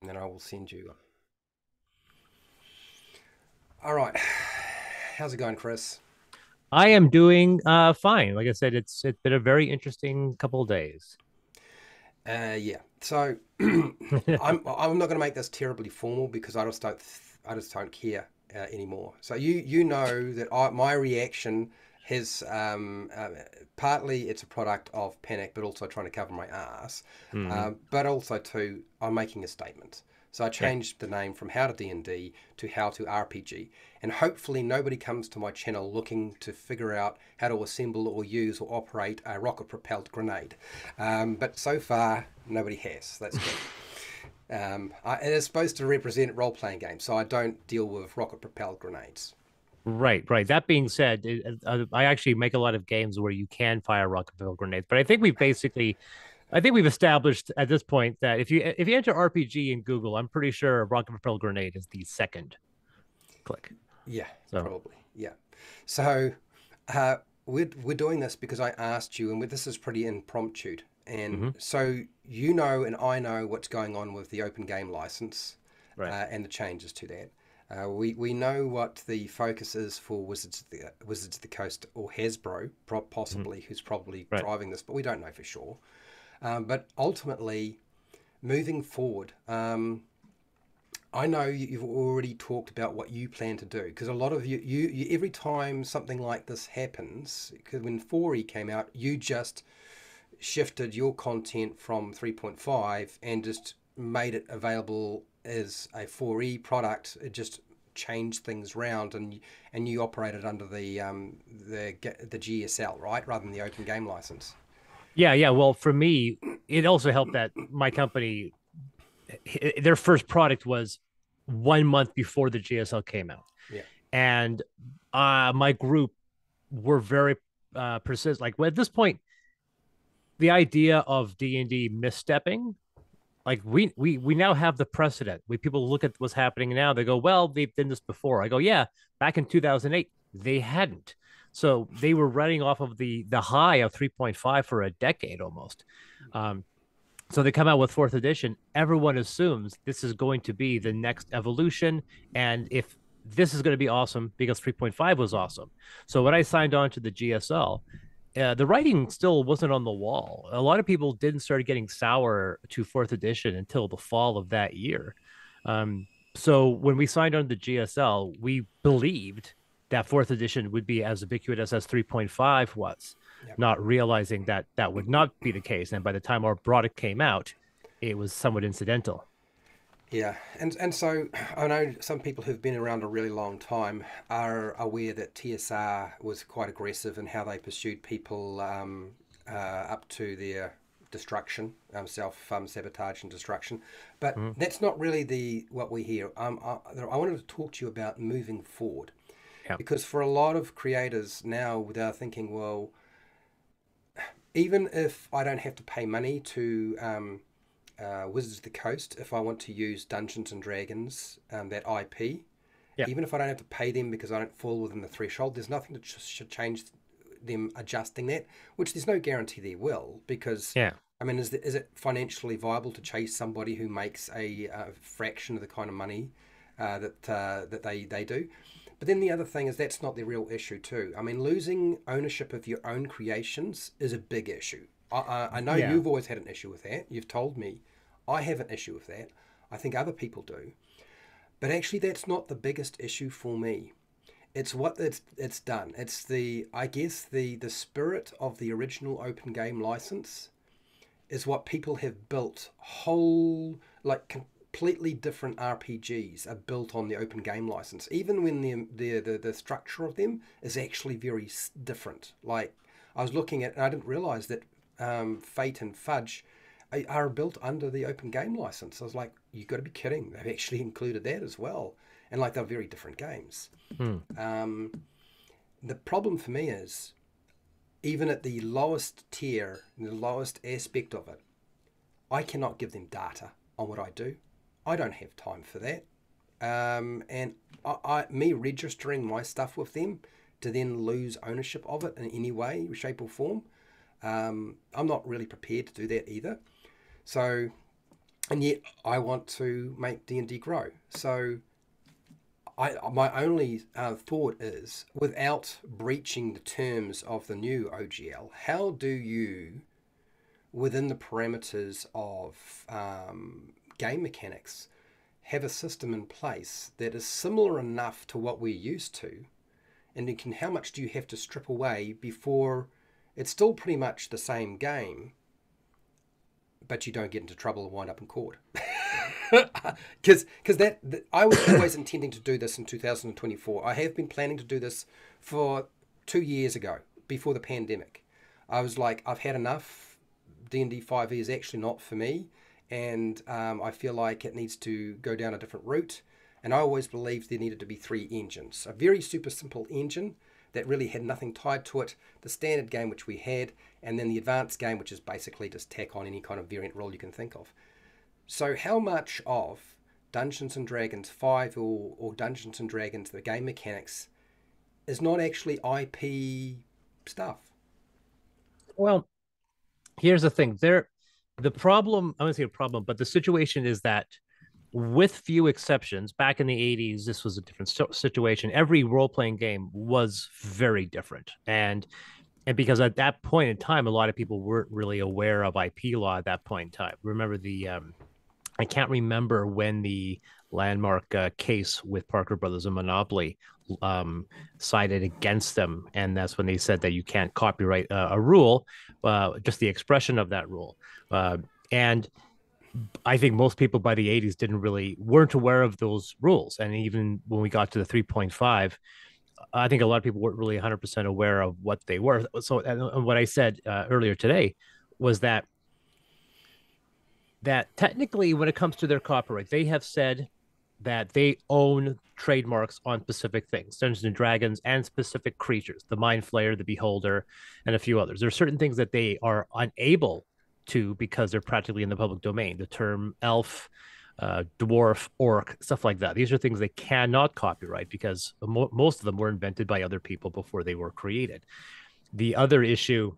and then I will send you. All right. How's it going, Chris? I am doing fine. Like I said, it's been a very interesting couple of days. Yeah. So I'm not going to make this terribly formal because I just don't care anymore. So you know that my reaction has partly it's a product of panic, but also trying to cover my ass. Hmm. But also too, I'm making a statement. So I Yeah. changed the name from How to D&D to How to RPG, and hopefully nobody comes to my channel looking to figure out how to assemble or use or operate a rocket-propelled grenade. But so far, nobody has. That's good. It is supposed to represent role-playing games, so I don't deal with rocket-propelled grenades. Right, right. That being said, I actually make a lot of games where you can fire rocket propelled grenades, but I think we've established at this point that if you enter RPG in Google, I'm pretty sure a rocket propelled grenade is the second click. Yeah, So, probably. Yeah. So uh, we're doing this because I asked you, and this is pretty impromptu. And mhm, so you know, and I know what's going on with the open game license right. and the changes to that. We know what the focus is for Wizards of the Coast or Hasbro, Mhm, possibly, who's probably right. driving this, but we don't know for sure. But ultimately, moving forward, I know you've already talked about what you plan to do because a lot of you every time something like this happens, because when 4E came out, you just shifted your content from 3.5 and just made it available as a 4E product. It just changed things around, and you operated under the GSL, right, rather than the open game license. Yeah, yeah. Well, for me, it also helped that my company, their first product was 1 month before the GSL came out. Yeah, And my group were very persistent. Like, well, at this point, the idea of D&D misstepping, like we now have the precedent. We people look at what's happening now, they go, well, they've done this before. I go, yeah, back in 2008 they hadn't. So they were running off of the high of 3.5 for a decade almost. um, so they come out with fourth edition. Everyone assumes this is going to be the next evolution. And if this is going to be awesome because 3.5 was awesome. So when I signed on to the GSL, the writing still wasn't on the wall. A lot of people didn't start getting sour to fourth edition until the fall of that year. So when we signed on to the GSL, we believed that fourth edition would be as ubiquitous as 3.5 was, yeah. not realizing that that would not be the case. And by the time our product came out, it was somewhat incidental. Yeah, and so I know some people who've been around a really long time are aware that TSR was quite aggressive in how they pursued people up to their destruction, self sabotage and destruction. But Mhm. that's not really the what we hear. I wanted to talk to you about moving forward Yeah. because for a lot of creators now they're thinking, well, even if I don't have to pay money to Wizards of the Coast, if I want to use Dungeons and Dragons, that IP, Yeah. even if I don't have to pay them because I don't fall within the threshold, there's nothing that should change them adjusting that, which there's no guarantee they will, because Yeah. I mean, is it financially viable to chase somebody who makes a fraction of the kind of money that they do? But then the other thing is that's not the real issue too. I mean, losing ownership of your own creations is a big issue. I know Yeah. you've always had an issue with that. You've told me. I have an issue with that. I think other people do. But actually, that's not the biggest issue for me. It's what it's done. It's I guess the spirit of the original open game license is what people have built. Whole like completely different RPGs are built on the open game license, even when the structure of them is actually very different. Like I was looking at, and I didn't realize that Fate and Fudge are built under the open game license. I was like, you got to be kidding! They've actually included that as well, and like they're very different games. Hmm. Um, the problem for me is even at the lowest tier, the lowest aspect of it, I cannot give them data on what I do. I don't have time for that. And me registering my stuff with them to then lose ownership of it in any way, shape, or form, I'm not really prepared to do that either. So and yet I want to make D&D grow. So my only thought is, without breaching the terms of the new OGL, how do you, within the parameters of game mechanics, have a system in place that is similar enough to what we're used to, and you can, how much do you have to strip away before it's still pretty much the same game, but you don't get into trouble and wind up in court? Because I was always intending to do this in 2024. I have been planning to do this for 2 years ago, before the pandemic. I was like, I've had enough. D&D 5e is actually not for me, and I feel like it needs to go down a different route. And I always believed there needed to be 3 engines: a very super simple engine that really had nothing tied to it, the standard game which we had, and then the advanced game, which is basically just tack on any kind of variant role you can think of. So how much of Dungeons and Dragons 5, or Dungeons and Dragons, the game mechanics, is not actually IP stuff? Well, here's the thing. The problem, I wouldn't say a problem, but the situation is that, with few exceptions, back in the 80s, this was a different situation. Every role-playing game was very different. And because at that point in time, a lot of people weren't really aware of IP law at that point in time. Remember I can't remember when the landmark case with Parker Brothers and Monopoly um, sided against them, and that's when they said that you can't copyright a rule, just the expression of that rule. And I think most people by the 80s weren't aware of those rules, and even when we got to the 3.5, I think a lot of people weren't really 100% aware of what they were. So, and what I said earlier today was that technically, when it comes to their copyright, they have said that they own trademarks on specific things, Dungeons and Dragons, and specific creatures, the Mind Flayer, the Beholder, and a few others. There are certain things that they are unable to, because they're practically in the public domain. The term elf, dwarf, orc, stuff like that. These are things they cannot copyright because most of them were invented by other people before they were created. The other issue,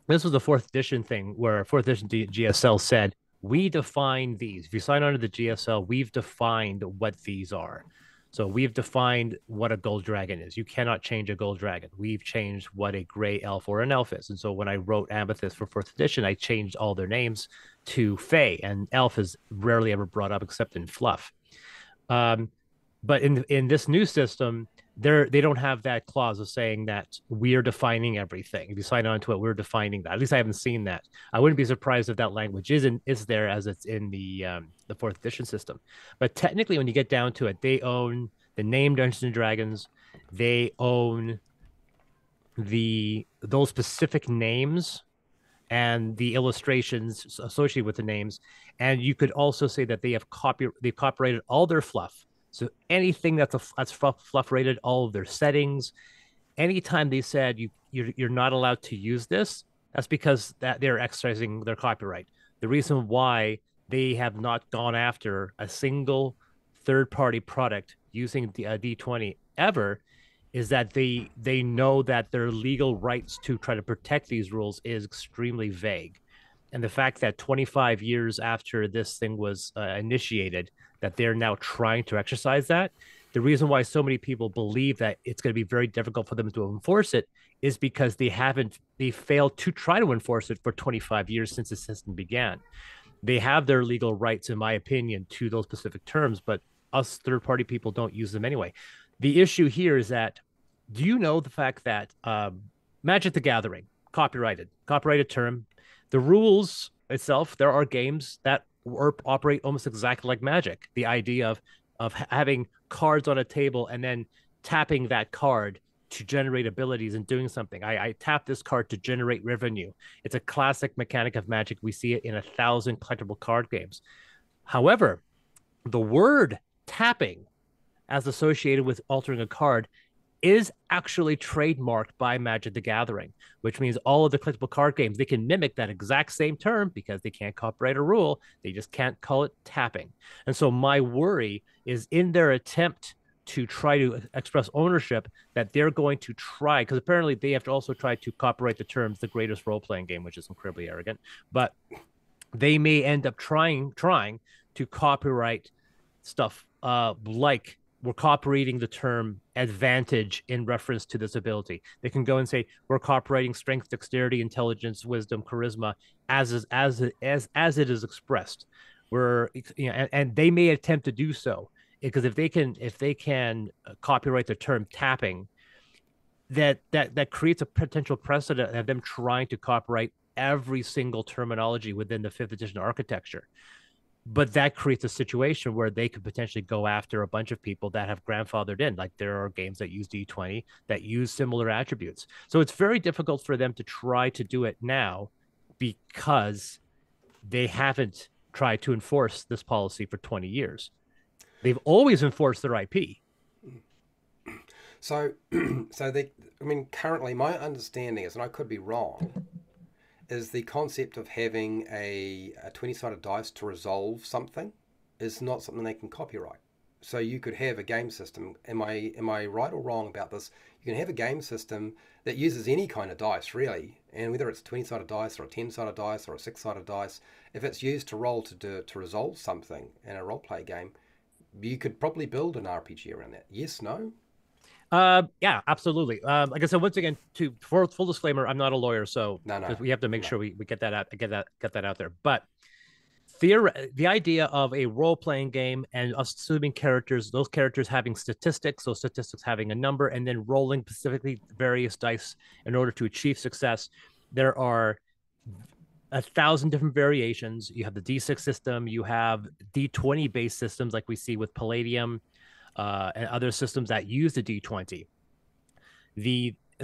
this was the fourth edition thing, where fourth edition GSL said, we define these. If you sign on to the GSL, we've defined what these are. So we've defined what a gold dragon is. You cannot change a gold dragon. We've changed what a gray elf or an elf is. And so when I wrote Amethyst for fourth edition, I changed all their names to Fae, and elf is rarely ever brought up except in fluff. Um, but in this new system, they don't have that clause of saying that we're defining everything. If you sign on to it, we're defining that. At least I haven't seen that. I wouldn't be surprised if that language is there, as it's in the fourth edition system. But technically, when you get down to it, they own the name Dungeons and Dragons. They own those specific names and the illustrations associated with the names. And you could also say that they've copyrighted all their fluff. So anything that's fluff rated, all of their settings. Anytime they said you're not allowed to use this, that's because that they're exercising their copyright. The reason why they have not gone after a single third party product using the D20 ever is that they know that their legal rights to try to protect these rules is extremely vague. And the fact that 25 years after this thing was initiated, that they're now trying to exercise that, the reason why so many people believe that it's going to be very difficult for them to enforce it is because they failed to try to enforce it for 25 years since the system began. They have their legal rights, in my opinion, to those specific terms, but us third party people don't use them anyway. The issue here is that, do you know the fact that Magic the Gathering, copyrighted term, the rules itself, there are games that operate almost exactly like Magic. The idea of having cards on a table and then tapping that card to generate abilities and doing something. I tap this card to generate revenue. It's a classic mechanic of Magic. We see it in 1,000 collectible card games. However, the word tapping, as associated with altering a card, is actually trademarked by Magic the Gathering, which means all of the collectible card games, they can mimic that exact same term because they can't copyright a rule. They just can't call it tapping. And so my worry is, in their attempt to try to express ownership, that they're going to try, because apparently they have to also try to copyright the terms the greatest role-playing game, which is incredibly arrogant. But they may end up trying to copyright stuff like we're copyrighting the term advantage in reference to this ability. They can go and say we're copyrighting strength, dexterity, intelligence, wisdom, charisma as it is expressed. We're and they may attempt to do so because if they can copyright the term tapping, that creates a potential precedent of them trying to copyright every single terminology within the fifth edition architecture. But that creates a situation where they could potentially go after a bunch of people that have grandfathered in. Like there are games that use D20 that use similar attributes. So it's very difficult for them to try to do it now because they haven't tried to enforce this policy for 20 years. They've always enforced their IP. So, I mean, currently my understanding is, and I could be wrong, is the concept of having a 20-sided dice to resolve something is not something they can copyright. So you could have a game system. Am I right or wrong about this? You can have a game system that uses any kind of dice, really, and whether it's 20-sided dice or a 10-sided dice or a 6-sided dice, if it's used to roll to resolve something in a role play game, you could probably build an RPG around that. Yes, no? Yeah, absolutely. Like I said, once again, to for full disclaimer, I'm not a lawyer, so No, no, because we have to make no. sure we get that out, get that out there. But the idea of a role playing game and assuming characters, those characters having statistics, those statistics having a number, and then rolling specifically various dice in order to achieve success. There are 1,000 different variations. You have the D6 system, you have D20 based systems like we see with Palladium and other systems that use the D20.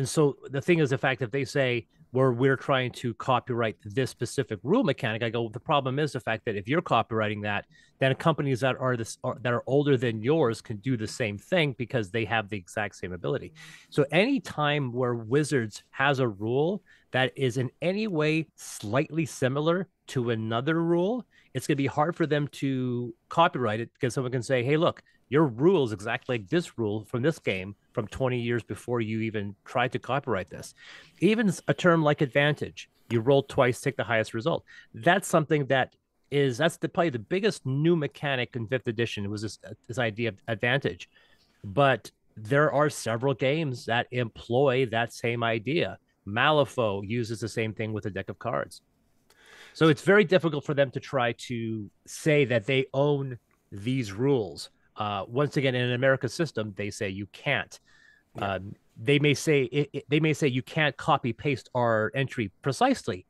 So the thing is the fact that they say we're trying to copyright this specific rule mechanic. I go, well, the problem is the fact that if you're copyrighting that, then companies that are older than yours can do the same thing because they have the exact same ability. So any time where Wizards has a rule that is in any way slightly similar to another rule, it's going to be hard for them to copyright it because someone can say, hey, look, your rule is exactly like this rule from this game from 20 years before you even tried to copyright this. Even a term like advantage, you roll twice, take the highest result. That's something probably the biggest new mechanic in fifth edition was this idea of advantage. But there are several games that employ that same idea. Malifaux uses the same thing with a deck of cards. So it's very difficult for them to try to say that they own these rules. Once again, in an America system, they say you can't. Yeah. They may say you can't copy paste our entry precisely,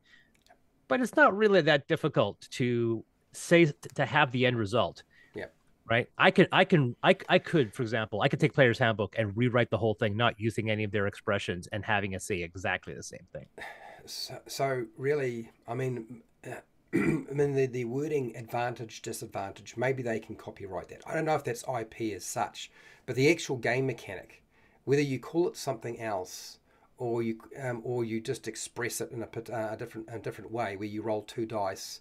but it's not really that difficult to say to have the end result, Yeah. right? I could, for example, I could take Player's Handbook and rewrite the whole thing, not using any of their expressions and having it say exactly the same thing. So really, I mean, I mean the wording advantage, disadvantage, maybe they can copyright that. I don't know if that's IP as such, but the actual game mechanic, whether you call it something else or you just express it in a different way, where you roll two dice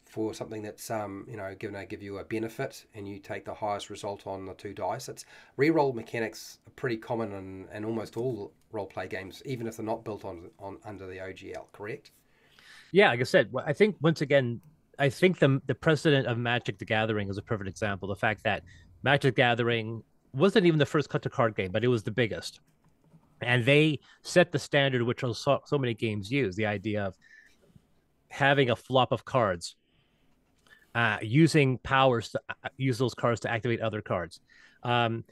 for something that's give you a benefit and you take the highest result on the two dice. It's re-roll mechanics are pretty common in almost all role play games, even if they're not built on under the OGL. Correct? Yeah, like I said, I think once again, I think the precedent of Magic the Gathering is a perfect example. The fact that Magic the Gathering wasn't even the first cut to card game, but it was the biggest. And they set the standard, which so many games use the idea of having a flop of cards, using powers to use those cards to activate other cards. Um,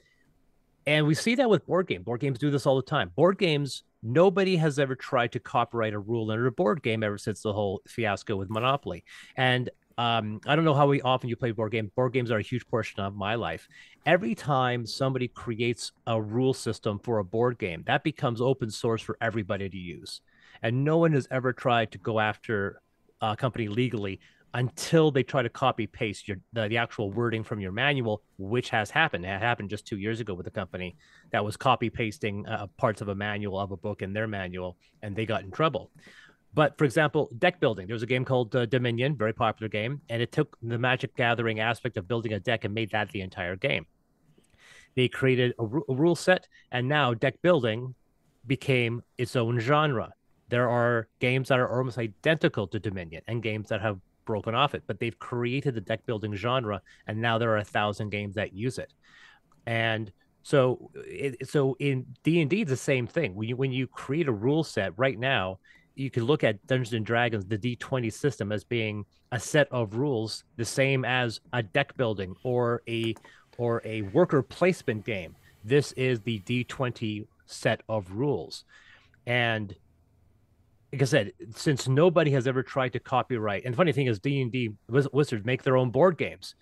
and we see that with board games. Board games do this all the time. Board games, nobody has ever tried to copyright a rule under a board game ever since the whole fiasco with Monopoly. And I don't know how often you play board games. Board games are a huge portion of my life. Every time somebody creates a rule system for a board game, that becomes open source for everybody to use. And no one has ever tried to go after a company legally until they try to copy paste the actual wording from your manual, which has happened. It happened just 2 years ago with a company that was copy pasting parts of a manual of a book in their manual, and they got in trouble. But for example, deck building. There was a game called Dominion, very popular game, and it took the Magic Gathering aspect of building a deck and made that the entire game. They created a rule set, and now deck building became its own genre. There are games that are almost identical to Dominion and games that have broken off it, but they've created the deck building genre, and now there are 1,000 games that use it. And so in D&D, the same thing. When you create a rule set right now, you can look at Dungeons and Dragons, the D20 system, as being a set of rules the same as a deck building or a worker placement game. This is the D20 set of rules. And like I said, since nobody has ever tried to copyright, and the funny thing is, D&D Wizards make their own board games,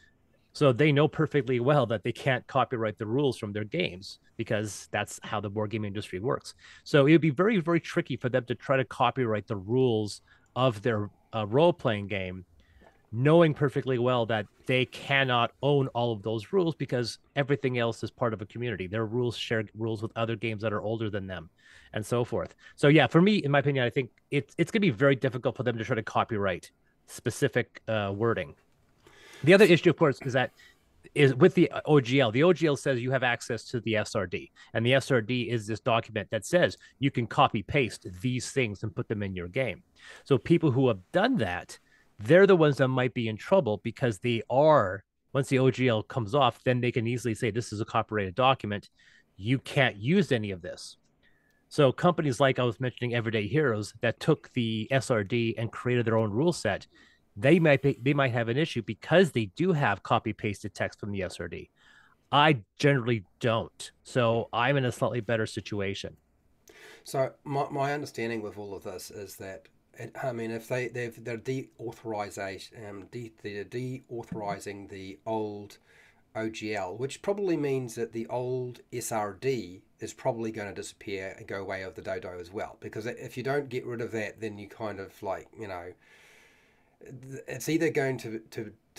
so they know perfectly well that they can't copyright the rules from their games because that's how the board game industry works. So it would be very, very tricky for them to try to copyright the rules of their role playing game, knowing perfectly well that they cannot own all of those rules because everything else is part of a community. Their rules share rules with other games that are older than them and so forth. So yeah, for me, in my opinion, I think it's going to be very difficult for them to try to copyright specific wording. The other issue, of course, is with the OGL. The OGL says you have access to the SRD, and the SRD is this document that says you can copy paste these things and put them in your game. So people who have done that, they're the ones that might be in trouble because they are, once the OGL comes off, then they can easily say this is a copyrighted document. You can't use any of this. So companies like I was mentioning Everyday Heroes that took the SRD and created their own rule set, they might have an issue because they do have copy pasted text from the SRD. I generally don't. So I'm in a slightly better situation. So my understanding with all of this is that I mean, if they're they're deauthorizing the old OGL, which probably means that the old SRD is probably going to disappear and go away of the dodo as well. Because if you don't get rid of that, then you kind of like, it's either going to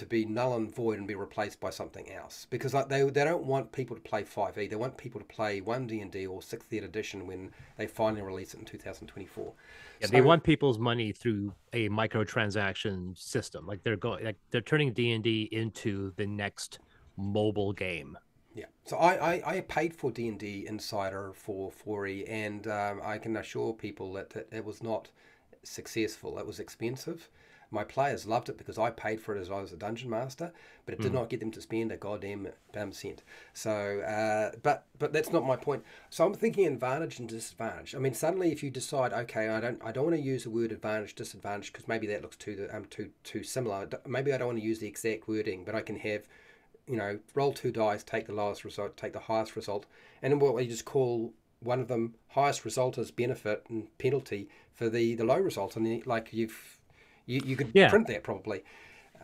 be null and void and be replaced by something else, because like they don't want people to play 5e, they want people to play 1D&D or 6th edition when they finally release it in 2024. Yeah, so, they want people's money through a microtransaction system. Like they're turning D&D into the next mobile game. Yeah, so I paid for D&D Insider for 4e, and I can assure people that it was not successful. It was expensive. My players loved it because I paid for it as I was a dungeon master, but it did not get them to spend a goddamn cent. So, but that's not my point. So I'm thinking advantage and disadvantage. I mean, suddenly if you decide, okay, I don't want to use the word advantage, disadvantage because maybe that looks too similar. Maybe I don't want to use the exact wording, but I can have, roll 2 dice, take the lowest result, take the highest result, and then what we just call one of them highest result as benefit and penalty for the low result, and then, like you could print that probably.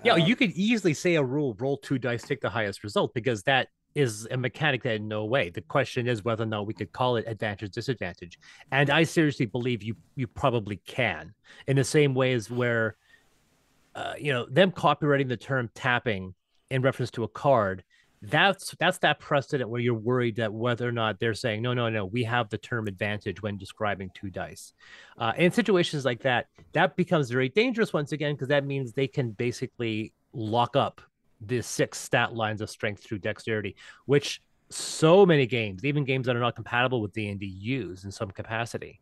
Yeah, you could easily say a rule: roll 2 dice, take the highest result, because that is a mechanic that in no way. The question is whether or not we could call it advantage, disadvantage, and I seriously believe you probably can, in the same way as where, them copywriting the term tapping in reference to a card. That's that precedent where you're worried that whether or not they're saying no, we have the term advantage when describing 2 dice. In situations like that becomes very dangerous once again, because that means they can basically lock up the 6 stat lines of strength through dexterity, which so many games, even games that are not compatible with D&D, use in some capacity.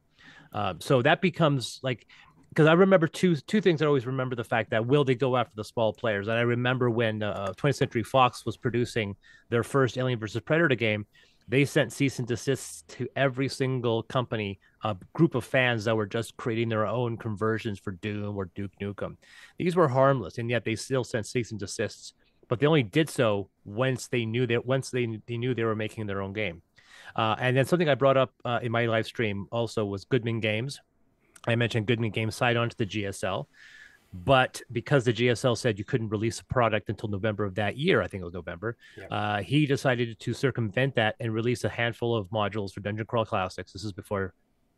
So that becomes like, because I remember two things. I always remember the fact that will they go after the small players? And I remember when 20th Century Fox was producing their first Alien versus Predator game, they sent cease and desists to every single company, a group of fans that were just creating their own conversions for Doom or Duke Nukem. These were harmless, and yet they still sent cease and desists. But they only did so once they knew they were making their own game. And then something I brought up in my live stream also was Goodman Games. I mentioned Goodman Games signed on to the GSL, but because the GSL said you couldn't release a product until November of that year, I think it was November, he decided to circumvent that and release a handful of modules for Dungeon Crawl Classics. This is before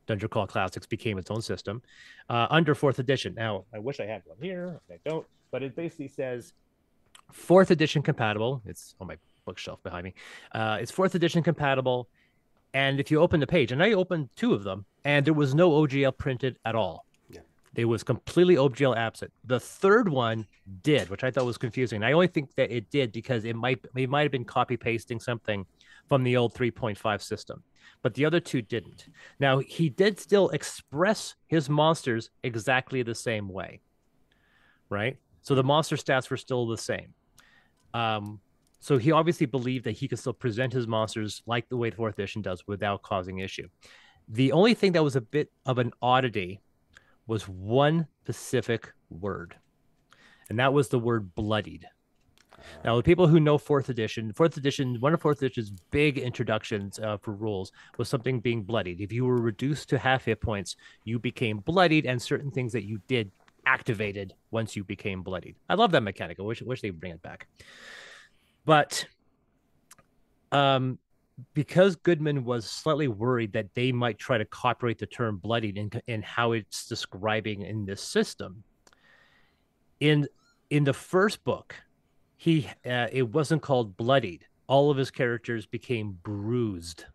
Dungeon Crawl Classics became its own system, under 4th edition. Now, I wish I had one here. I don't, but it basically says 4th edition compatible. It's on my bookshelf behind me. It's 4th edition compatible. And if you open the page, and I opened 2 of them, and there was no OGL printed at all. Yeah. There was completely OGL absent. The 3rd one did, which I thought was confusing. I only think that it did because it might have been copy pasting something from the old 3.5 system, but the other 2 didn't. Now, he did still express his monsters exactly the same way, right? So the monster stats were still the same. Um, so he obviously believed that he could still present his monsters like the way the fourth edition does without causing issue. The only thing that was a bit of an oddity was one specific word, and that was the word bloodied. Now, the people who know fourth edition, one of fourth edition's big introductions for rules was something being bloodied. If you were reduced to half hit points, you became bloodied, and certain things that you did activated once you became bloodied. I love that mechanic. I wish they would bring it back. But um, because Goodman was slightly worried that they might try to copyright the term bloodied in how it's describing in this system, in the first book, it wasn't called bloodied. All of his characters became bruised.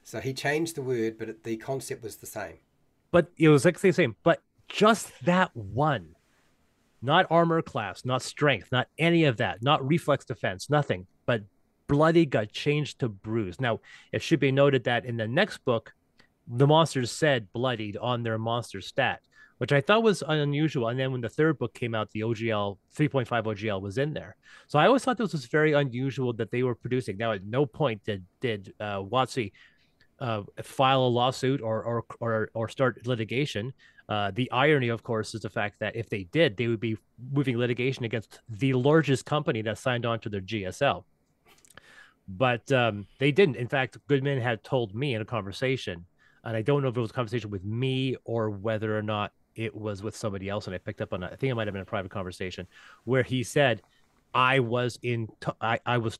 So he changed the word, but the concept was the same. But it was like the same. But just that one, not armor class, not strength, not any of that, not reflex defense, nothing. But bloody got changed to bruised. Now, it should be noted that in the next book, the monsters said bloodied on their monster stat, which I thought was unusual. And then when the third book came out, the OGL 3.5 OGL was in there. So I always thought this was very unusual that they were producing. Now, at no point did WotC file a lawsuit or start litigation. The irony, of course, is the fact that if they did, they would be moving litigation against the largest company that signed on to their GSL. But they didn't. In fact, Goodman had told me in a conversation, and I don't know if it was a conversation with me or whether or not it was with somebody else, and I picked up on it. I think it might have been a private conversation where he said, I was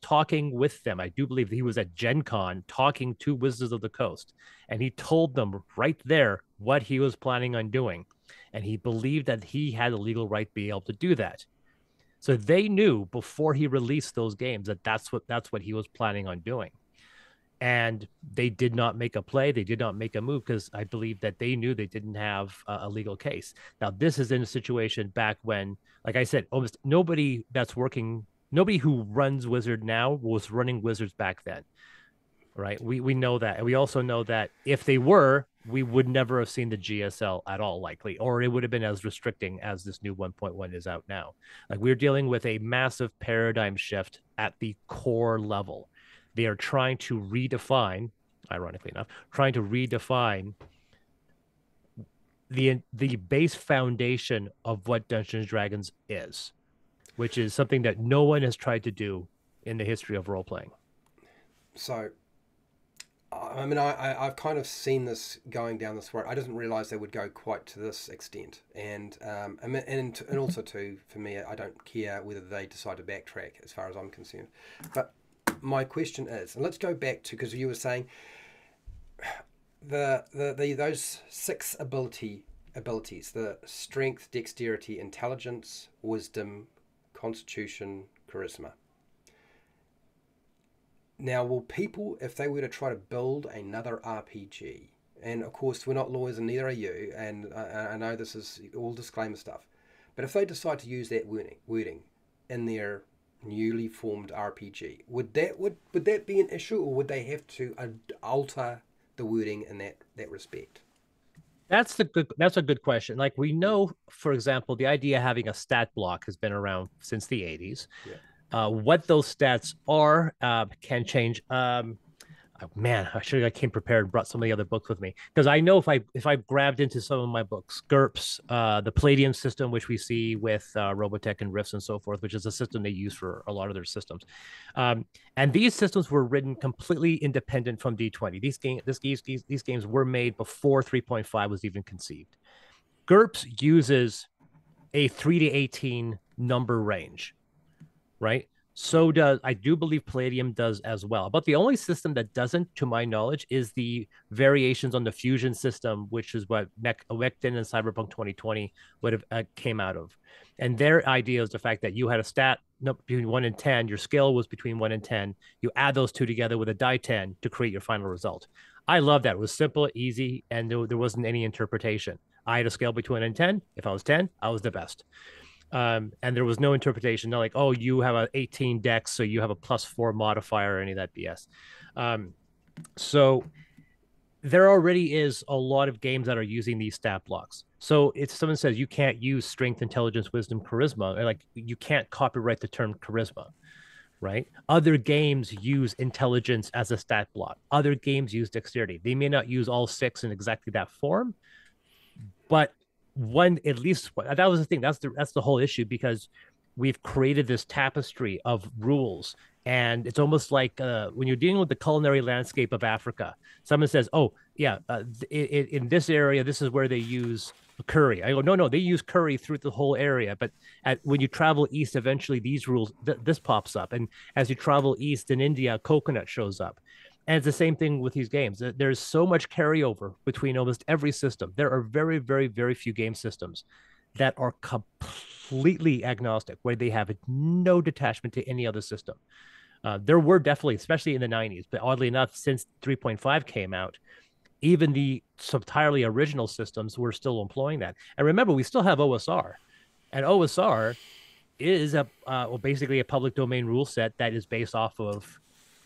talking with them. I do believe he was at Gen Con talking to Wizards of the Coast, and he told them right there what he was planning on doing, and he believed that he had a legal right to be able to do that. So they knew before he released those games that that's what he was planning on doing. And they did not make a play. They did not make a move because I believe that they knew they didn't have a legal case. Now, this is in a situation back when, like I said, almost nobody who runs Wizard now was running Wizards back then, right? We know that. And we also know that if they were, we would never have seen the GSL at all, likely, or it would have been as restricting as this new 1.1 is out now. Like, we're dealing with a massive paradigm shift at the core level. They are trying to redefine, ironically enough, the base foundation of what Dungeons and Dragons is, which is something that no one has tried to do in the history of role playing. So, I mean, I've kind of seen this going down this road. I didn't realize they would go quite to this extent, and also too, for me, I don't care whether they decide to backtrack as far as I'm concerned. But my question is, and let's go back to, because you were saying those six abilities, the strength, dexterity, intelligence, wisdom, constitution, charisma. Now, will people, if they were to try to build another RPG, and of course we're not lawyers and neither are you, and I know this is all disclaimer stuff, but if they decide to use that wording in their newly formed RPG, would that be an issue, or would they have to alter the wording in that respect? That's a good question. Like, we know, for example, the idea of having a stat block has been around since the 80s. Yeah. What those stats are can change. Man, I came prepared and brought some of the other books with me, because I know if I grabbed into some of my books, GURPS, the Palladium system, which we see with Robotech and Rifts and so forth, which is a system they use for a lot of their systems, and these systems were written completely independent from D20. These games were made before 3.5 was even conceived. GURPS uses a 3 to 18 number range, right? So I do believe Palladium does as well. About the only system that doesn't, to my knowledge, is the variations on the fusion system, which is what Mechton and Cyberpunk 2020 would have came out of. And their idea is the fact that you had a stat between 1 and 10, your skill was between 1 and 10. You add those two together with a die 10 to create your final result. I love that. It was simple, easy, and there wasn't any interpretation. I had a scale between 1 and 10. If I was 10, I was the best. And there was no interpretation. Not like, oh, you have an 18 dex, so you have a +4 modifier or any of that BS. So there already is a lot of games that are using these stat blocks. So if someone says you can't use strength, intelligence, wisdom, charisma, like you can't copyright the term charisma, right? Other games use intelligence as a stat block. Other games use dexterity. They may not use all six in exactly that form, but one at least that was the thing. That's the whole issue because we've created this tapestry of rules, and it's almost like when you're dealing with the culinary landscape of Africa. Someone says, "Oh, yeah, in this area, this is where they use curry." I go, "No, no, they use curry through the whole area, but when you travel east, eventually these rules this pops up, and as you travel east in India, coconut shows up." And it's the same thing with these games. There's so much carryover between almost every system. There are very, very, very few game systems that are completely agnostic, where they have no detachment to any other system. There were definitely, especially in the 90s, but oddly enough, since 3.5 came out, even the entirely original systems were still employing that. And remember, we still have OSR, and OSR is basically a public domain rule set that is based off of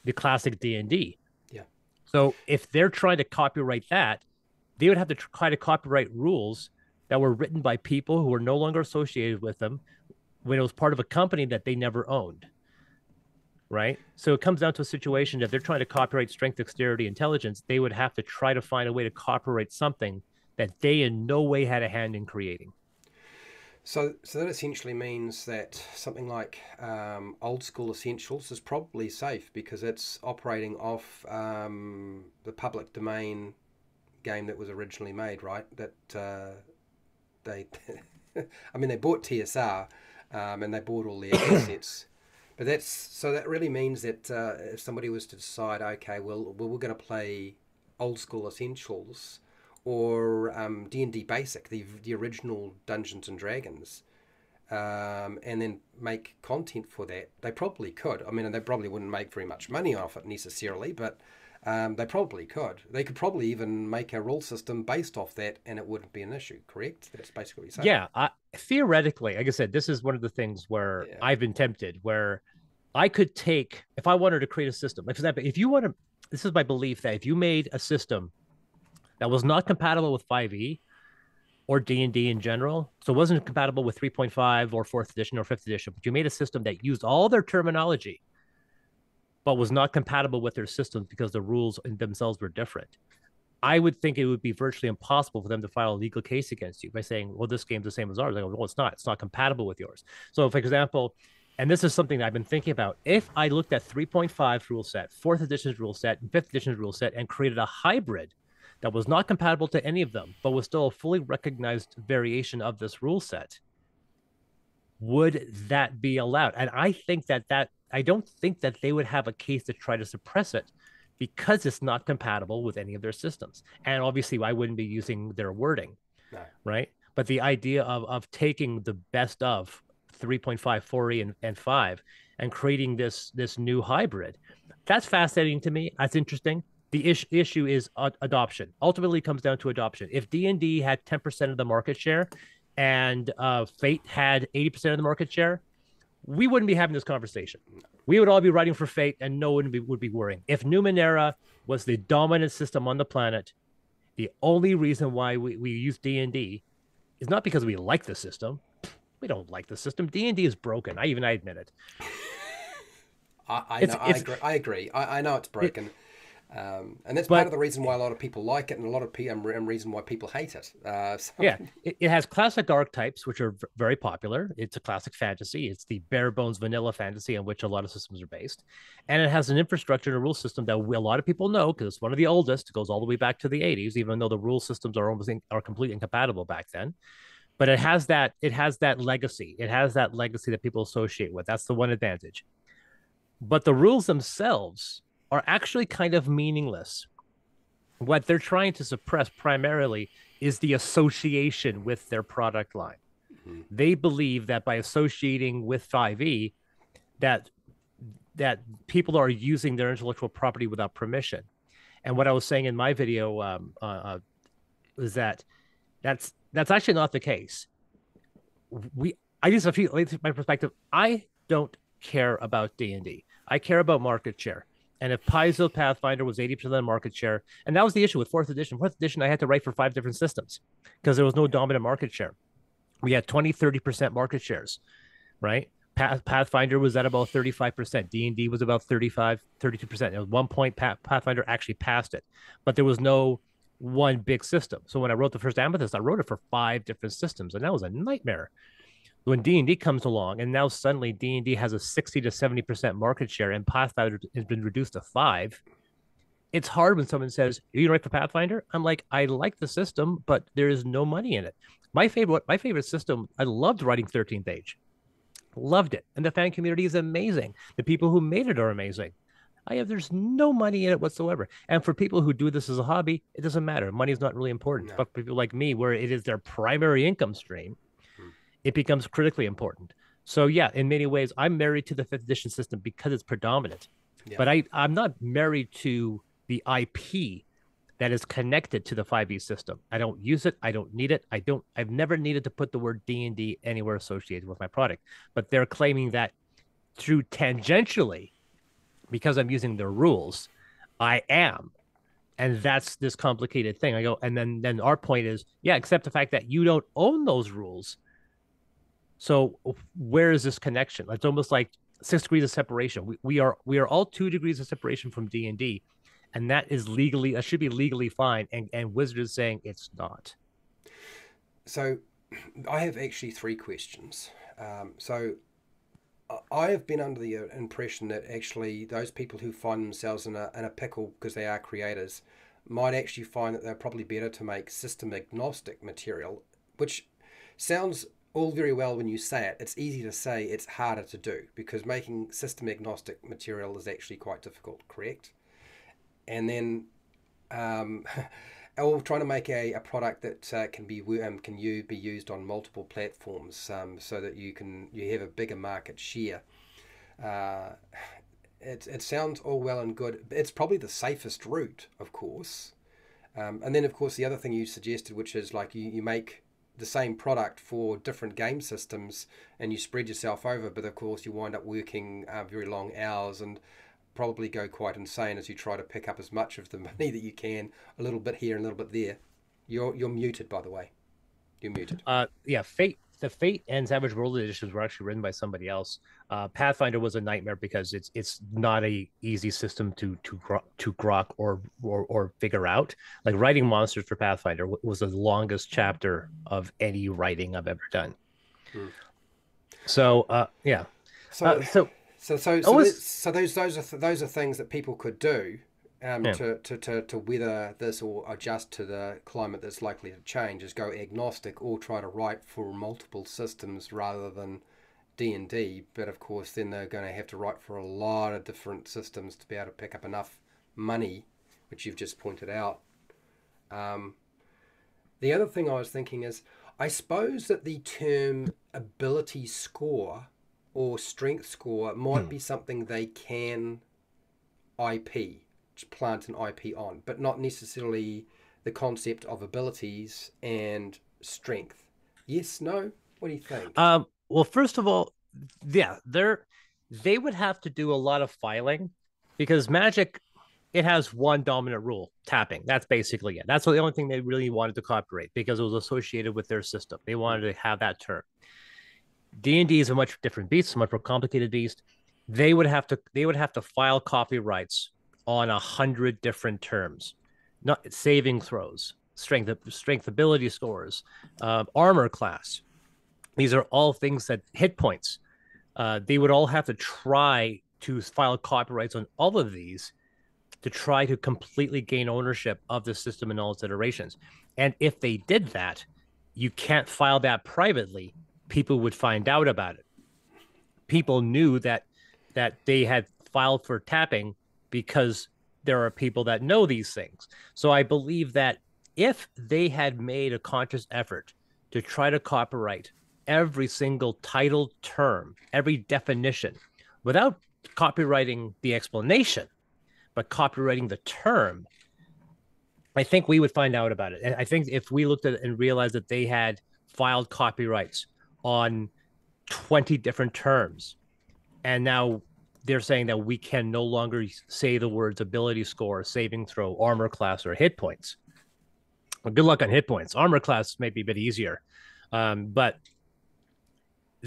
the classic D&D. Yeah. So if they're trying to copyright that, they would have to try to copyright rules that were written by people who were no longer associated with them when it was part of a company that they never owned. Right. So it comes down to a situation that they're trying to copyright strength, dexterity, intelligence. They would have to try to find a way to copyright something that they in no way had a hand in creating. So that essentially means that something like Old School Essentials is probably safe because it's operating off the public domain game that was originally made, right? That they, I mean, they bought TSR and they bought all the assets. But that really means that if somebody was to decide, okay, well we're going to play Old School Essentials or D&D Basic, the original Dungeons and Dragons, and then make content for that, they probably could. I mean, they probably wouldn't make very much money off it necessarily, but they probably could. They could probably even make a rule system based off that, and it wouldn't be an issue. Correct? That's basically what you're saying. Yeah, theoretically, like I said, this is one of the things where Yeah. I've been tempted, where I could take if I wanted to create a system. Like for example, if you want to, this is my belief that if you made a system that was not compatible with 5e or D&D in general, so it wasn't compatible with 3.5 or 4th edition or 5th edition, but you made a system that used all their terminology but was not compatible with their systems because the rules in themselves were different. I would think it would be virtually impossible for them to file a legal case against you by saying, well, this game's the same as ours. I go, well, it's not. It's not compatible with yours. So, for example, and this is something that I've been thinking about, if I looked at 3.5 rule set, 4th edition's rule set, and 5th edition's rule set, and created a hybrid that was not compatible to any of them, but was still a fully recognized variation of this rule set, would that be allowed? And I think that I don't think that they would have a case to try to suppress it because it's not compatible with any of their systems. And obviously, I wouldn't be using their wording, No. right? But the idea of taking the best of 3.5, 4E, and 5 and creating this new hybrid, that's fascinating to me. That's interesting. The issue is adoption. Ultimately, it comes down to adoption. If D&D had 10% of the market share and Fate had 80% of the market share, we wouldn't be having this conversation. We would all be writing for Fate and no one would be worrying. If Numenera was the dominant system on the planet, the only reason why we use D&D is not because we like the system. We don't like the system. D&D is broken. I admit it. I agree. I know it's broken. And that's part of the reason why a lot of people like it and a lot of and reason why people hate it. Yeah, it has classic archetypes, which are very popular. It's a classic fantasy. It's the bare bones vanilla fantasy on which a lot of systems are based. And it has an infrastructure and a rule system that a lot of people know because it's one of the oldest. It goes all the way back to the 80s, even though the rule systems are completely incompatible back then. But it has that legacy. It has that legacy that people associate with. That's the one advantage. But the rules themselves are actually kind of meaningless. What they're trying to suppress primarily is the association with their product line. Mm-hmm. They believe that by associating with 5e, that people are using their intellectual property without permission. And what I was saying in my video is that that's actually not the case. I just feel, my perspective, I don't care about D&D. I care about market share. And if Paizo Pathfinder was 80% of the market share, and that was the issue with fourth edition. Fourth edition, I had to write for 5 different systems because there was no dominant market share. We had 20, 30% market shares, right? Pathfinder was at about 35%. D&D was about 35, 32%. At one point, Pathfinder actually passed it, but there was no one big system. So when I wrote the first Amethyst, I wrote it for 5 different systems, and that was a nightmare. When D&D comes along, and now suddenly D&D has a 60 to 70% market share, and Pathfinder has been reduced to 5, it's hard when someone says, "Are you right for Pathfinder?" I'm like, I like the system, but there is no money in it. My favorite system, I loved writing 13th Age. Loved it. And the fan community is amazing. The people who made it are amazing. There's no money in it whatsoever. And for people who do this as a hobby, it doesn't matter. Money is not really important. No. But for people like me, where it is their primary income stream, it becomes critically important. So yeah, in many ways, I'm married to the fifth edition system because it's predominant. Yeah. But I'm not married to the IP that is connected to the 5e system. I don't use it. I don't need it. I've never needed to put the word D&D anywhere associated with my product. But they're claiming that through tangentially, because I'm using their rules, I am. And that's this complicated thing. I go, and then our point is, yeah, except the fact that you don't own those rules. So where is this connection? It's almost like 6 degrees of separation. We are all 2 degrees of separation from D&D, and that should be legally fine. And Wizard is saying it's not. So I have actually 3 questions. So I have been under the impression that actually those people who find themselves in a pickle because they are creators might actually find that they're probably better to make system agnostic material, which sounds all very well when you say it. It's easy to say, it's harder to do because making system agnostic material is actually quite difficult, correct? And then or trying to make a product that can be used on multiple platforms, so that you have a bigger market share. It sounds all well and good. It's probably the safest route, of course. And then, of course, the other thing you suggested, which is like you make the same product for different game systems and you spread yourself over, but of course you wind up working very long hours and probably go quite insane as you try to pick up as much of the money that you can, a little bit here and a little bit there. You're muted, by the way. You're muted. Yeah, the Fate and Savage World editions were actually written by somebody else. Pathfinder was a nightmare because it's not a easy system to grok or figure out. Like writing monsters for Pathfinder was the longest chapter of any writing I've ever done. So yeah. Those are things that people could do to weather this or adjust to the climate that's likely to change, is go agnostic or try to write for multiple systems rather than D&D. But of course then they're going to have to write for a lot of different systems to be able to pick up enough money, which you've just pointed out. The other thing I was thinking is, I suppose that the term ability score or strength score might be something they can plant an IP on, but not necessarily the concept of abilities and strength. Yes, no? What do you think? Well, first of all, yeah, they would have to do a lot of filing because Magic, it has one dominant rule, tapping. That's basically it. That's the only thing they really wanted to copyright because it was associated with their system. They wanted to have that term. D&D is a much different beast, a much more complicated beast. They would have to file copyrights on 100 different terms, not saving throws, strength ability scores, armor class. These are all things that hit points. They would all have to try to file copyrights on all of these to try to completely gain ownership of the system in all its iterations. And if they did that, you can't file that privately. People would find out about it. People knew that they had filed for tapping because there are people that know these things. So I believe that if they had made a conscious effort to try to copyright every single title term, every definition, without copyrighting the explanation, but copyrighting the term, I think we would find out about it. And I think if we looked at it and realized that they had filed copyrights on 20 different terms, and now they're saying that we can no longer say the words ability score, saving throw, armor class, or hit points. Well, good luck on hit points. Armor class may be a bit easier, but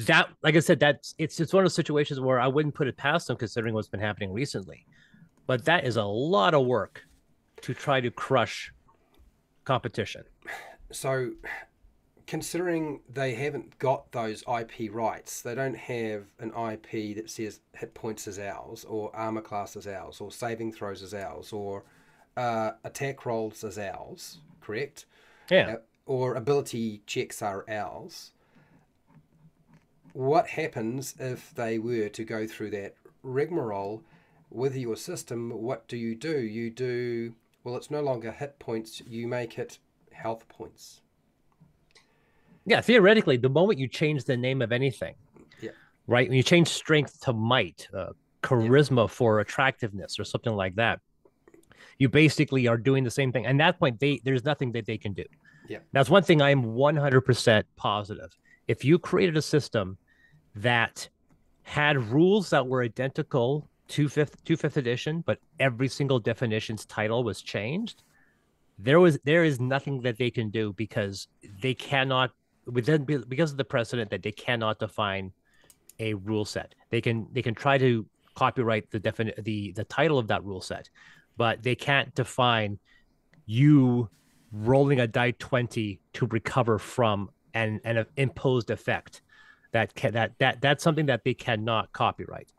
that, like I said, that's it's one of those situations where I wouldn't put it past them considering what's been happening recently. But that is a lot of work to try to crush competition. So, considering they haven't got those IP rights, they don't have an IP that says hit points is ours, or armor class is ours, or saving throws is ours, or attack rolls is ours, correct? Yeah. Or ability checks are ours. What happens if they were to go through that rigmarole with your system? What do? You do, well, it's no longer hit points, you make it health points. Yeah, theoretically, the moment you change the name of anything, Yeah, right? When you change strength to might, yeah, charisma for attractiveness, or something like that, you basically are doing the same thing. And at that point, there's nothing that they can do. yeah. That's one thing I am 100% positive. If you created a system that had rules that were identical to fifth edition, but every single definition's title was changed, there is nothing that they can do because they cannot within because of the precedent that they cannot define a rule set. They can try to copyright the title of that rule set, but they can't define you rolling a die 20 to recover from an imposed effect. That's something that they cannot copyright.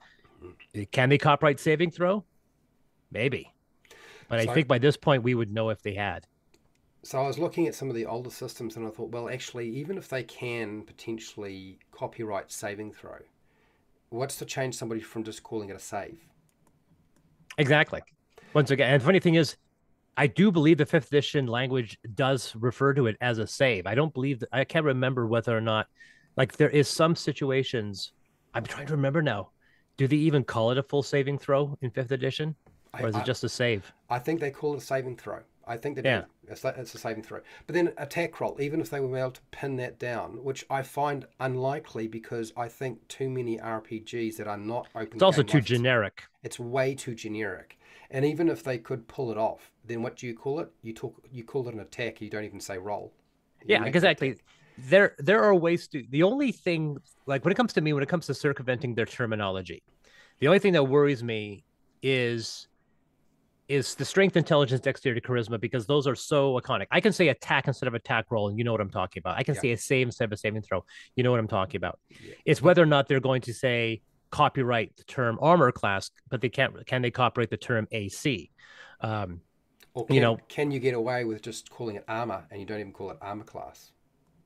Can they copyright saving throw? Maybe. But I So, think by this point we would know if they had. so I was looking at some of the older systems and I thought, well, actually, even if they can potentially copyright saving throw, what's to change somebody from just calling it a save? Exactly. Once again, and the funny thing is, I do believe the fifth edition language does refer to it as a save. I don't believe that, I can't remember whether or not, like, there is some situations. I'm trying to remember now. Do they even call it a full saving throw in fifth edition, I, or is it I, just a save? I think they call it a saving throw. I think they do. Yeah, It's a saving throw. But then attack roll, even if they were able to pin that down, which I find unlikely because I think too many RPGs that are not open it's also game too licensed, generic. it's way too generic. And even if they could pull it off, then what do you call it? You call it an attack. You don't even say roll. You Yeah, make the exactly. attack. There are ways to. The only thing, like when it comes to me, when it comes to circumventing their terminology, the only thing that worries me is is the strength, intelligence, dexterity, charisma, because those are so iconic. I can say attack instead of attack roll, and you know what I'm talking about. I can Yeah, say a save instead of a saving throw. You know what I'm talking about. yeah. It's But whether or not they're going to say copyright the term armor class, but they can't. Can they copyright the term AC? Um, or you know, can you get away with just calling it armor and you don't even call it armor class?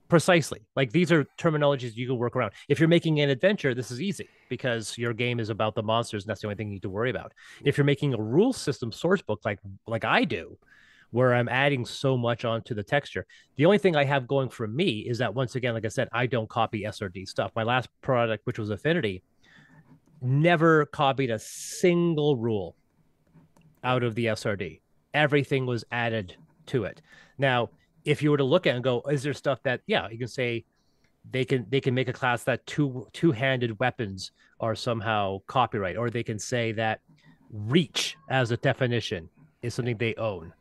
precisely. Like these are terminologies you can work around. If you're making an adventure, this is easy because your game is about the monsters, and that's the only thing you need to worry about. Yeah, If you're making a rule system source book, like I do, where I'm adding so much onto the texture. The only thing I have going for me is that once again, like I said, I don't copy SRD stuff. My last product, which was Affinity, never copied a single rule yeah, out of the SRD. Everything was added to it. Now, if you were to look at it and go, is there stuff that, yeah, you can say they can make a class that two-handed weapons are somehow copyright, or they can say that reach as a definition is yeah. something they own.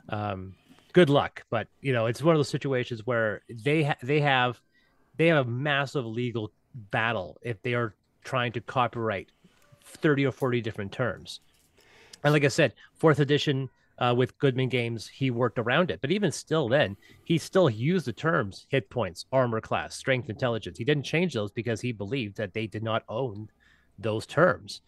um, Good luck. But it's one of those situations where they have a massive legal battle if they are trying to copyright 30 or 40 different terms. And like I said, fourth edition with Goodman Games, he worked around it. But even still, then he still used the terms hit points, armor class, strength, intelligence. He didn't change those because he believed that they did not own those terms.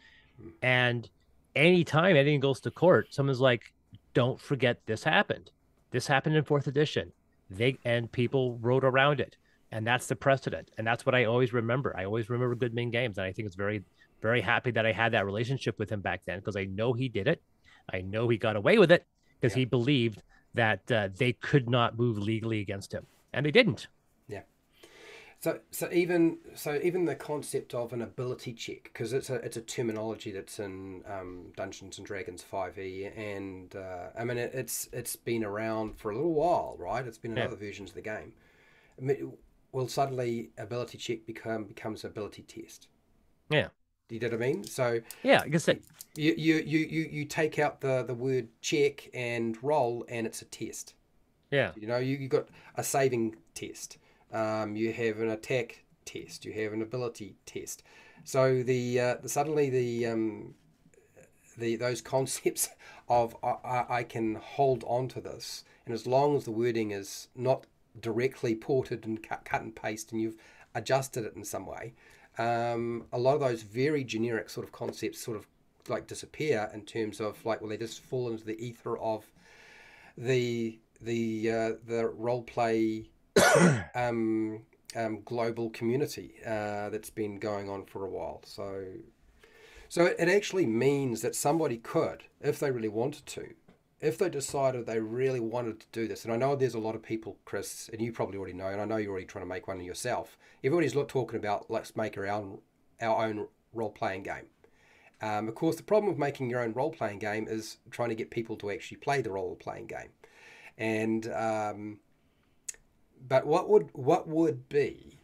And anytime anything goes to court, someone's like, don't forget this happened. This happened in fourth edition. And people wrote around it. And that's the precedent. And that's what I always remember. I always remember Goodman Games. And I think it's very, very happy that I had that relationship with him back then because I know he did it. I know he got away with it because Yeah. he believed that they could not move legally against him. And they didn't. Yeah. So even the concept of an ability check, because it's a terminology that's in Dungeons and Dragons 5e, and I mean it's been around for a little while, right? It's been in Yeah. other versions of the game. I mean, will suddenly ability check becomes ability test? Yeah. You know what I mean? So Yeah, like I said, you take out the word check and roll, and it's a test. yeah. You know, you got a saving test. You have an attack test. You have an ability test. So the suddenly the those concepts of I can hold on to this, and as long as the wording is not directly ported and cut and paste, and you've adjusted it in some way, a lot of those very generic sort of concepts sort of like disappear in terms of like, well, they just fall into the ether of the role play global community that's been going on for a while. So it actually means that somebody could, if they really wanted to, if they decided they really wanted to do this. And I know there's a lot of people, Chris, and you probably already know, and I know you're already trying to make one yourself. Everybody's talking about let's make our own role playing game. Of course, the problem with making your own role playing game is trying to get people to actually play the role playing game. And but what would be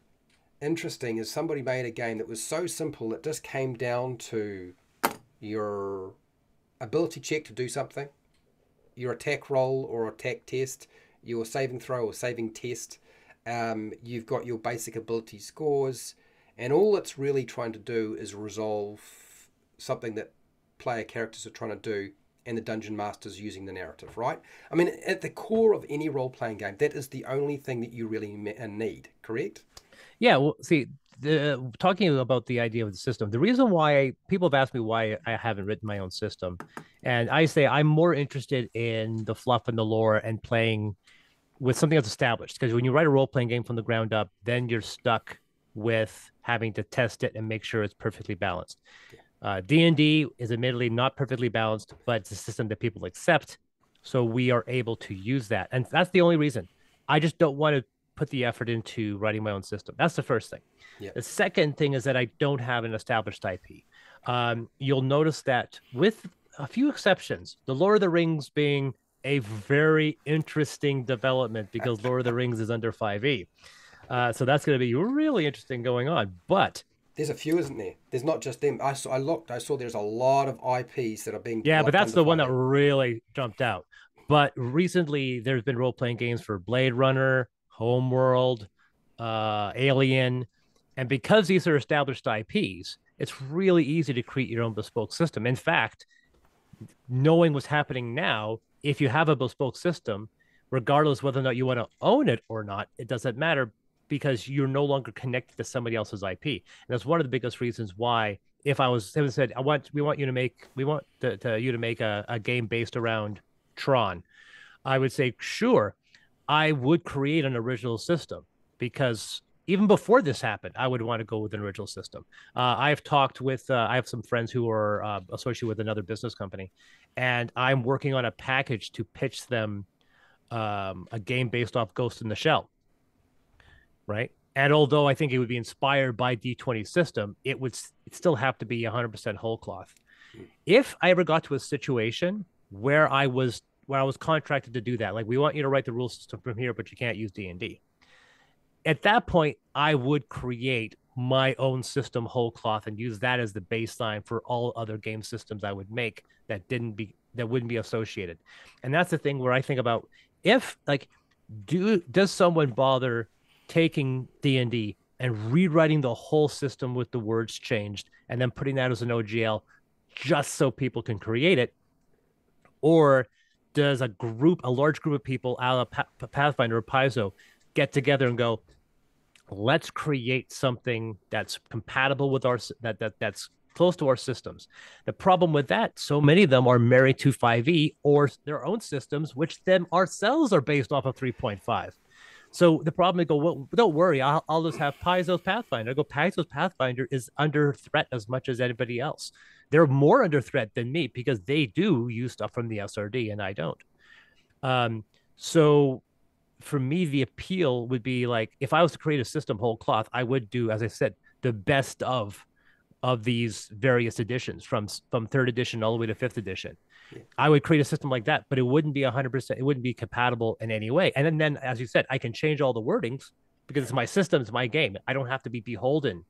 interesting is somebody made a game that was so simple it just came down to your ability check to do something, your attack roll or attack test, your saving throw or saving test. You've got your basic ability scores, and all it's really trying to do is resolve something that player characters are trying to do, and the dungeon master's using the narrative, right? I mean, at the core of any role playing game, that is the only thing that you really need, correct? Yeah, well, see, talking about the idea of the system, the reason why people have asked me why I haven't written my own system, and I say I'm more interested in the fluff and the lore and playing with something that's established. Because when you write a role playing game from the ground up, then you're stuck with having to test it and make sure it's perfectly balanced. D&D is admittedly not perfectly balanced, but it's a system that people accept. So we are able to use that. And that's the only reason. I just don't want to put the effort into writing my own system. That's the first thing. Yeah. The second thing is that I don't have an established IP. You'll notice that with a few exceptions, the Lord of the Rings being a very interesting development because Lord of the Rings is under 5e. So that's going to be really interesting going on. But There's a few, isn't there? There's not just them. I looked. I saw there's a lot of IPs that are being yeah, but developed that's under the one that 5e. really jumped out. But recently, there's been role playing games for Blade Runner, Homeworld, Alien, and because these are established IPs, it's really easy to create your own bespoke system. In fact, knowing what's happening now, if you have a bespoke system, regardless whether or not you want to own it or not, it doesn't matter because you're no longer connected to somebody else's IP. And that's one of the biggest reasons why if I was said, we want you to make you to make a game based around Tron, I would say, sure, I would create an original system because even before this happened, I would want to go with an original system. I've talked with, I have some friends who are associated with another business company, and I'm working on a package to pitch them a game based off Ghost in the Shell, right? And although I think it would be inspired by D20 system, it would still have to be 100% whole cloth. If I ever got to a situation where I was contracted to do that, like we want you to write the rule system from here, but you can't use D&D. At that point, I would create my own system whole cloth and use that as the baseline for all other game systems I would make that wouldn't be associated. And that's the thing where I think about if like does someone bother taking D&D and rewriting the whole system with the words changed and then putting that as an OGL just so people can create it, or does a large group of people, a la Pathfinder or Paizo, get together and go, let's create something that's compatible with that's close to our systems. The problem with that, so many of them are married to 5e or their own systems, which them ourselves are based off of 3.5. So the problem, they go, well, don't worry, I'll just have Paizo's Pathfinder. I go, Paizo's Pathfinder is under threat as much as anybody else. They're more under threat than me because they do use stuff from the SRD and I don't. So for me, the appeal would be like if I was to create a system whole cloth, I would do, as I said, the best of these various editions from third edition all the way to fifth edition. Yeah. I would create a system like that, but it wouldn't be 100%. It wouldn't be compatible in any way. And then, as you said, I can change all the wordings because it's my system, it's my game. I don't have to be beholden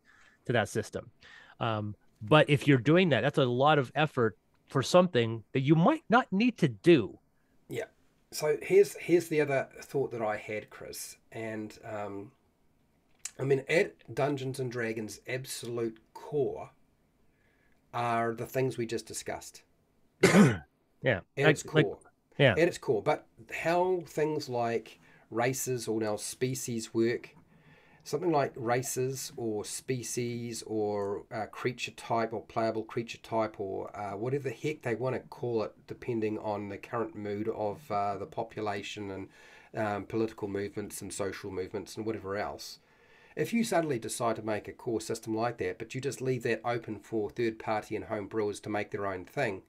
to that system. But if you're doing that, that's a lot of effort for something that you might not need to do. Yeah. So here's the other thought that I had, Chris, and I mean, at Dungeons and Dragons' absolute core are the things we just discussed. Yeah, Yeah, at its like core, yeah. at its core. But how things like races or now species work, something like races or species or creature type or playable creature type or whatever the heck they want to call it, depending on the current mood of the population and political movements and social movements and whatever else. If you suddenly decide to make a core system like that, but you just leave that open for third party and home brewers to make their own thing,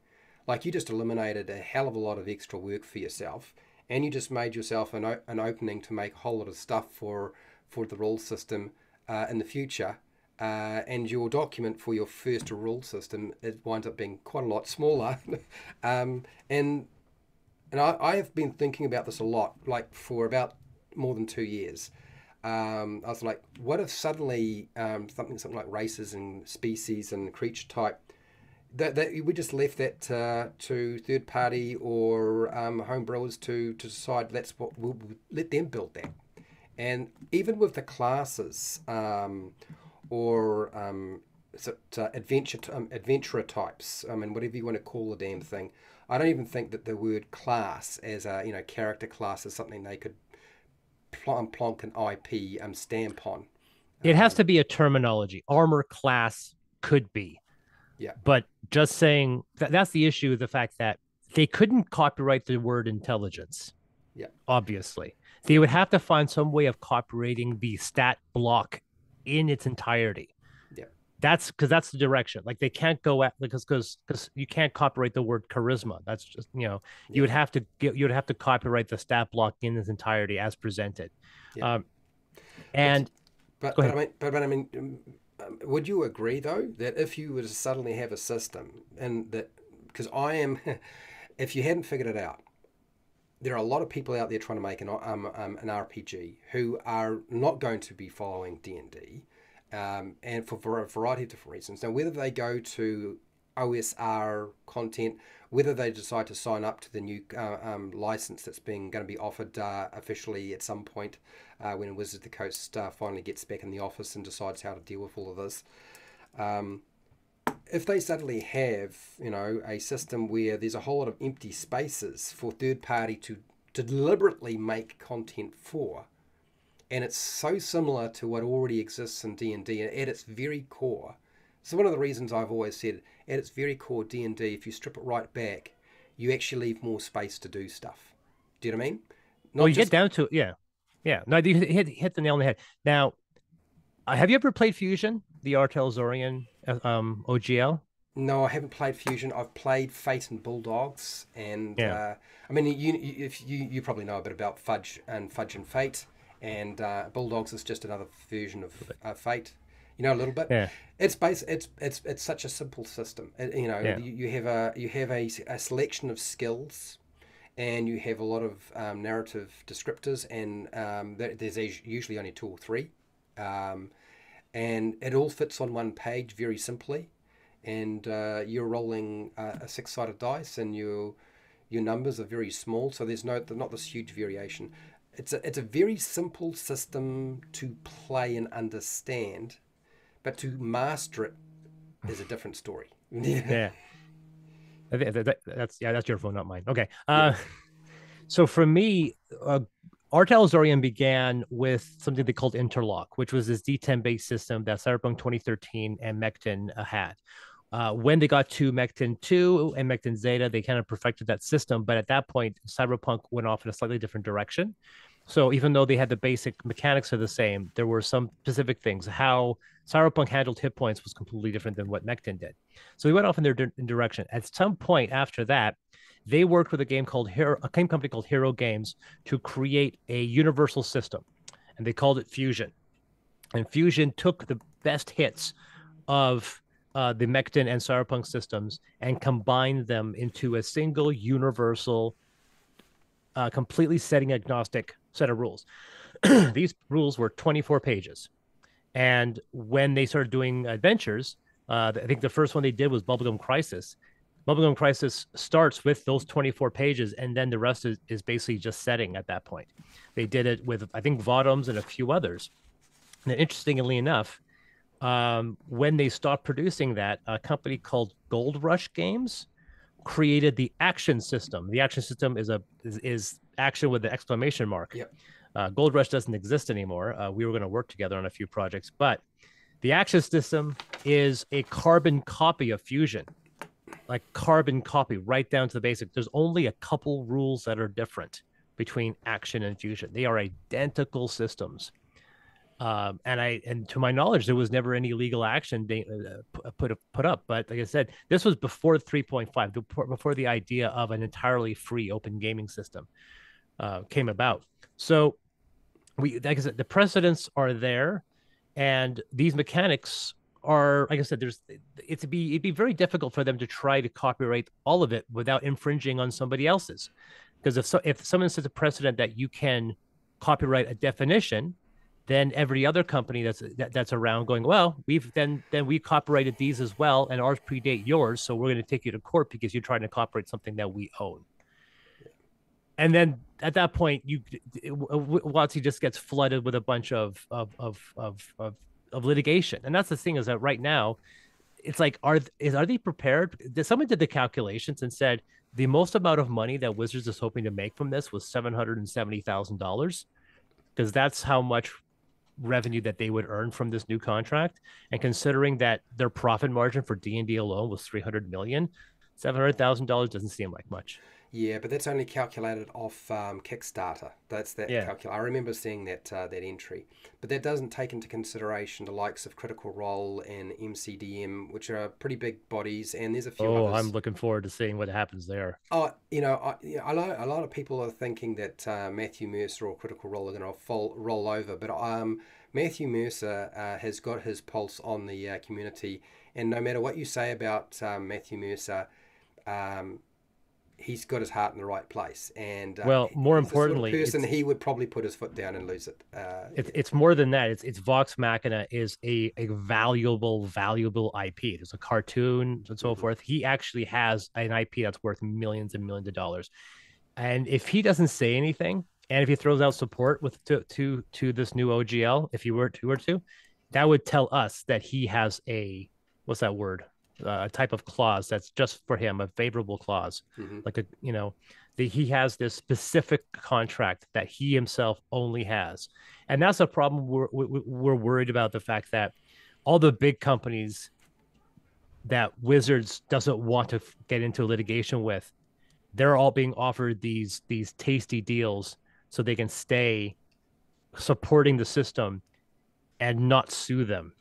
like you just eliminated a hell of a lot of extra work for yourself, and you just made yourself an opening to make a whole lot of stuff for the rule system in the future. And your document for your first rule system, it winds up being quite a lot smaller. And I have been thinking about this a lot, like for about more than 2 years. I was like, what if suddenly something like races and species and creature type that we just left that to third party or home brewers to decide that's what we'll let them build that. And even with the classes or adventurer types, I mean, whatever you want to call the damn thing, I don't even think that the word class as a character class is something they could plonk an IP stamp on. It has to be a terminology. Armor class could be, Yeah, but just saying that's the issue, the fact that they couldn't copyright the word intelligence, yeah, obviously. They yeah, would have to find some way of copyrighting the stat block in its entirety. yeah, That's because that's the direction. Like they can't go at because you can't copyright the word charisma. That's just you yeah, would have to you would have to copyright the stat block in its entirety as presented. yeah. Um, But and but go but I ahead. mean but I mean, would you agree though that if you were to suddenly have a system and that because I am, if you hadn't figured it out, there are a lot of people out there trying to make an RPG who are not going to be following D&D, and for a variety of different reasons. Now, whether they go to OSR content, whether they decide to sign up to the new license that's going to be offered officially at some point when Wizards of the Coast finally gets back in the office and decides how to deal with all of this. Um, if they suddenly have, a system where there's a whole lot of empty spaces for third party to deliberately make content for, and it's so similar to what already exists in D&D and at its very core. So one of the reasons I've always said at its very core D&D, if you strip it right back, you actually leave more space to do stuff. Do you know what I mean? Well, Not you get just down to yeah. No, you hit the nail on the head. Now, have you ever played Fusion, the Artel Zorian OGL? No, I haven't played Fusion. I've played Fate and Bulldogs, and Yeah, I mean, if you probably know a bit about Fudge and Fate, and Bulldogs is just another version of Fate. You know a little bit. yeah, It's such a simple system. yeah. You have a selection of skills, and you have a lot of narrative descriptors, and there's usually only two or three, um, and it all fits on one page very simply, and you're rolling a six-sided dice, and your numbers are very small, so there's not this huge variation. It's a very simple system to play and understand, but to master it is a different story. Yeah, Yeah. That's your phone, not mine. Okay. yeah, So for me, Artel Zorian began with something they called Interlock, which was this D10 based system that Cyberpunk 2013 and Mechton had. When they got to Mechton 2 and Mechton Zeta, they kind of perfected that system. But at that point, Cyberpunk went off in a slightly different direction. So even though they had the basic mechanics are the same, there were some specific things. How Cyberpunk handled hit points was completely different than what Mechton did. So they went off in their direction. At some point after that, they worked with a game company called Hero Games to create a universal system, and they called it Fusion. And Fusion took the best hits of the Mechton and Cyberpunk systems and combined them into a single universal, completely setting agnostic set of rules. These rules were 24 pages. And when they started doing adventures, I think the first one they did was Bubblegum Crisis. Bubblegum Crisis starts with those 24 pages, and then the rest is basically just setting at that point. They did it with, I think, Vodums and a few others. And interestingly enough, when they stopped producing that, a company called Gold Rush Games created the action system. The action system is action with the exclamation mark. Yep. Gold Rush doesn't exist anymore. We were going to work together on a few projects, but the action system is a carbon copy of Fusion, like carbon copy right down to the basic. There's only a couple rules that are different between action and Fusion. They are identical systems. And to my knowledge, there was never any legal action put up. But like I said, this was before 3.5, before the idea of an entirely free open gaming system came about. So like I said, the precedents are there, and these mechanics are, like I said, it'd be very difficult for them to try to copyright all of it without infringing on somebody else's. Because if someone sets a precedent that you can copyright a definition, then every other company that's around going, well, we copyrighted these as well, and ours predate yours, so we're going to take you to court because you're trying to copyright something that we own. And then at that point, WotC just gets flooded with a bunch of litigation. And that's the thing, is that right now, it's like, are they prepared? Someone did the calculations and said the most amount of money that Wizards is hoping to make from this was $770,000, because that's how much revenue that they would earn from this new contract. And considering that their profit margin for D&D alone was $300 million, $700,000 doesn't seem like much. Yeah, but that's only calculated off Kickstarter. That's that Yeah. I remember seeing that entry, but that doesn't take into consideration the likes of Critical Role and MCDM, which are pretty big bodies, and there's a few Oh, others. I'm looking forward to seeing what happens there. Oh, a lot of people are thinking that Matthew Mercer or Critical Role are going to roll over, but Matthew Mercer has got his pulse on the community, and no matter what you say about Matthew Mercer, um, he's got his heart in the right place, and Well, more he's the sort of importantly, person he would probably put his foot down and lose it. it's more than that. It's Vox Machina is a valuable IP. There's a cartoon and so Mhm. forth. He actually has an IP that's worth millions and millions of dollars. And if he doesn't say anything, and if he throws out support to this new OGL, if he were to, that would tell us that he has a, what's that word? A type of clause that's just for him, a favorable clause, Mhm. like he has this specific contract that he himself only has, and that's a problem. We're worried about the fact that all the big companies that Wizards doesn't want to get into litigation with, they're all being offered these tasty deals so they can stay supporting the system and not sue them.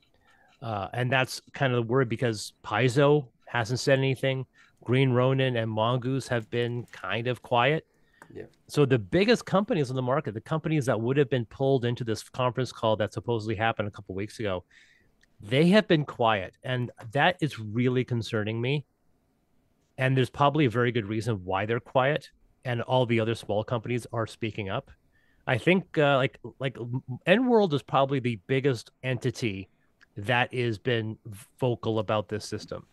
And that's kind of the word, because Paizo hasn't said anything. Green Ronin and Mongoose have been kind of quiet. Yeah. So the biggest companies on the market, the companies that would have been pulled into this conference call that supposedly happened a couple of weeks ago, they have been quiet. And that is really concerning me. And there's probably a very good reason why they're quiet. And all the other small companies are speaking up. I think like N World is probably the biggest entity that has been vocal about this system.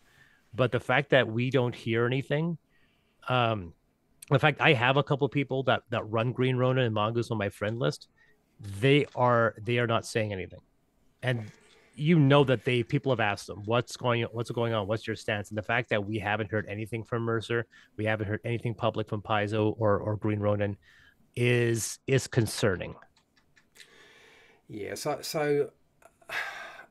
But the fact that we don't hear anything, um, in fact, I have a couple of people that run Green Ronin and Mongoose on my friend list. They are not saying anything, and you know that people have asked them what's going on, what's your stance, and the fact that we haven't heard anything from Mercer, we haven't heard anything public from Paizo or Green Ronin is concerning. Yeah. So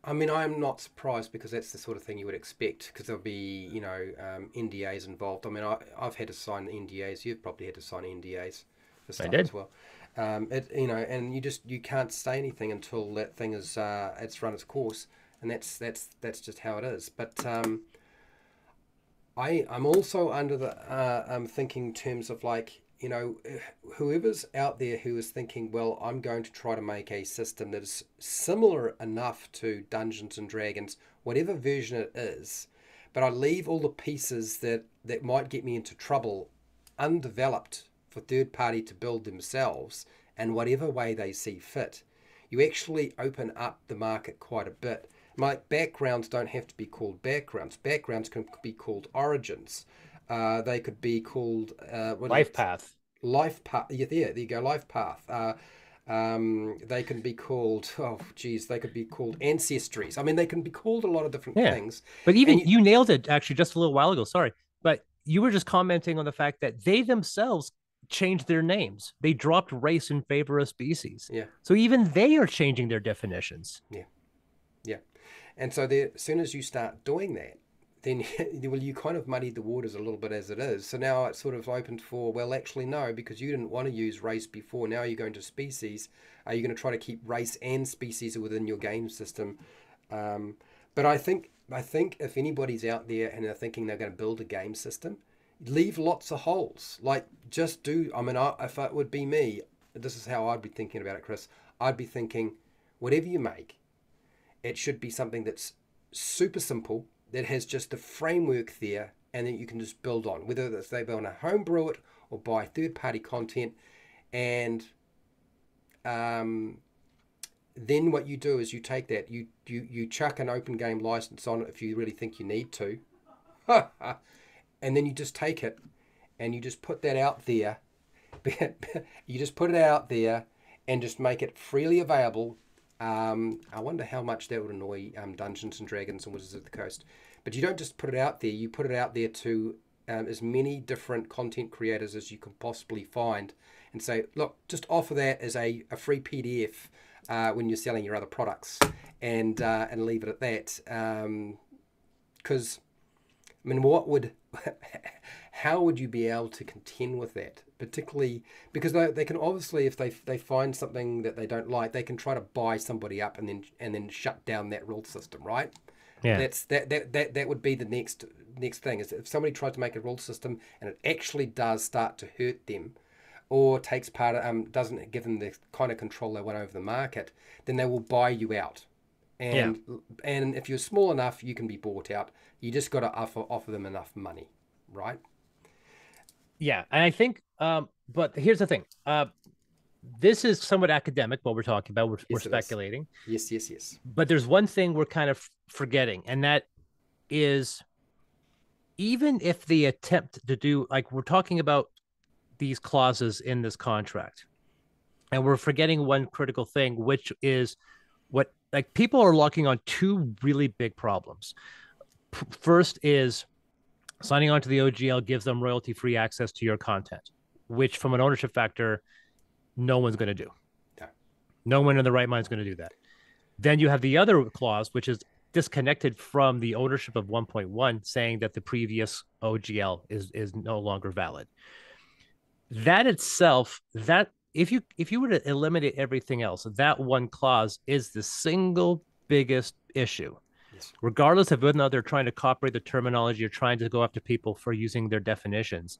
I mean, I'm not surprised, because that's the sort of thing you would expect, because there'll be, NDAs involved. I mean, I've had to sign NDAs. You've probably had to sign NDAs for I stuff did. as well. And you can't say anything until that thing is it's run its course, and that's just how it is. But I'm also under the I'm thinking terms of, like, whoever's out there who is thinking, well, I'm going to try to make a system that is similar enough to Dungeons and Dragons, whatever version it is, but I leave all the pieces that might get me into trouble undeveloped for third party to build themselves, and whatever way they see fit. You actually open up the market quite a bit. Like backgrounds don't have to be called backgrounds. Backgrounds can be called origins. They could be called what is Life it? path. Life path. Yeah, there you go. Life path. They can be called. Oh, geez, they could be called ancestries. I mean, they can be called a lot of different Yeah. things. But And even you, you nailed it actually just a little while ago. Sorry. But you were just commenting on the fact that they themselves changed their names. They dropped race in favor of species. yeah, So even they are changing their definitions. yeah, yeah. And so there, as soon as you start doing that, then well, you kind of muddied the waters a little bit as it is. So now it's sort of opened for, well, actually no, because you didn't want to use race before. Now you're going to species. Are you going to try to keep race and species within your game system? Um, but I think if anybody's out there and they're thinking they're going to build a game system, leave lots of holes. Like just do. I mean, if it would be me, this is how I'd be thinking about it, Chris. I'd be thinking, whatever you make, it should be something that's super simple, that has just the framework there, and that you can just build on. Whether that's they want to homebrew it or buy third-party content, and um, then what you do is you take that, you chuck an open game license on it if you really think you need to, and then you just take it and you just put that out there. You just put it out there and just make it freely available. I wonder how much that would annoy Dungeons and Dragons and Wizards of the Coast. But you don't just put it out there, you put it out there to as many different content creators as you can possibly find and say, look, just offer that as a free PDF when you're selling your other products, and leave it at that. Because, I mean, how would you be able to contend with that? Particularly because they can obviously, if they find something that they don't like, they can try to buy somebody up and then shut down that rule system, right? Yeah. That would be the next thing, is if somebody tries to make a rule system and it actually does start to hurt them, or takes part doesn't give them the kind of control they want over the market, then they will buy you out. Yeah. And if you're small enough, you can be bought out. You just got to offer them enough money, right? Yeah. And I think but here's the thing. This is somewhat academic what we're talking about. We're Yes, it is. speculating. Yes, yes, yes. But there's one thing we're kind of forgetting, and that is, even if the attempt to do, like, we're talking about these clauses in this contract, and we're forgetting one critical thing, which is what, like, people are locking on two really big problems. First is signing on to the OGL gives them royalty free access to your content, which from an ownership factor, no one's going to do. Yeah. No one in the right mind is going to do that. Then you have the other clause, which is disconnected from the ownership of 1.1, saying that the previous OGL is no longer valid. That itself, that if you were to eliminate everything else, that one clause is the single biggest issue. Yes. Regardless of whether or not they're trying to copyright the terminology or trying to go after people for using their definitions,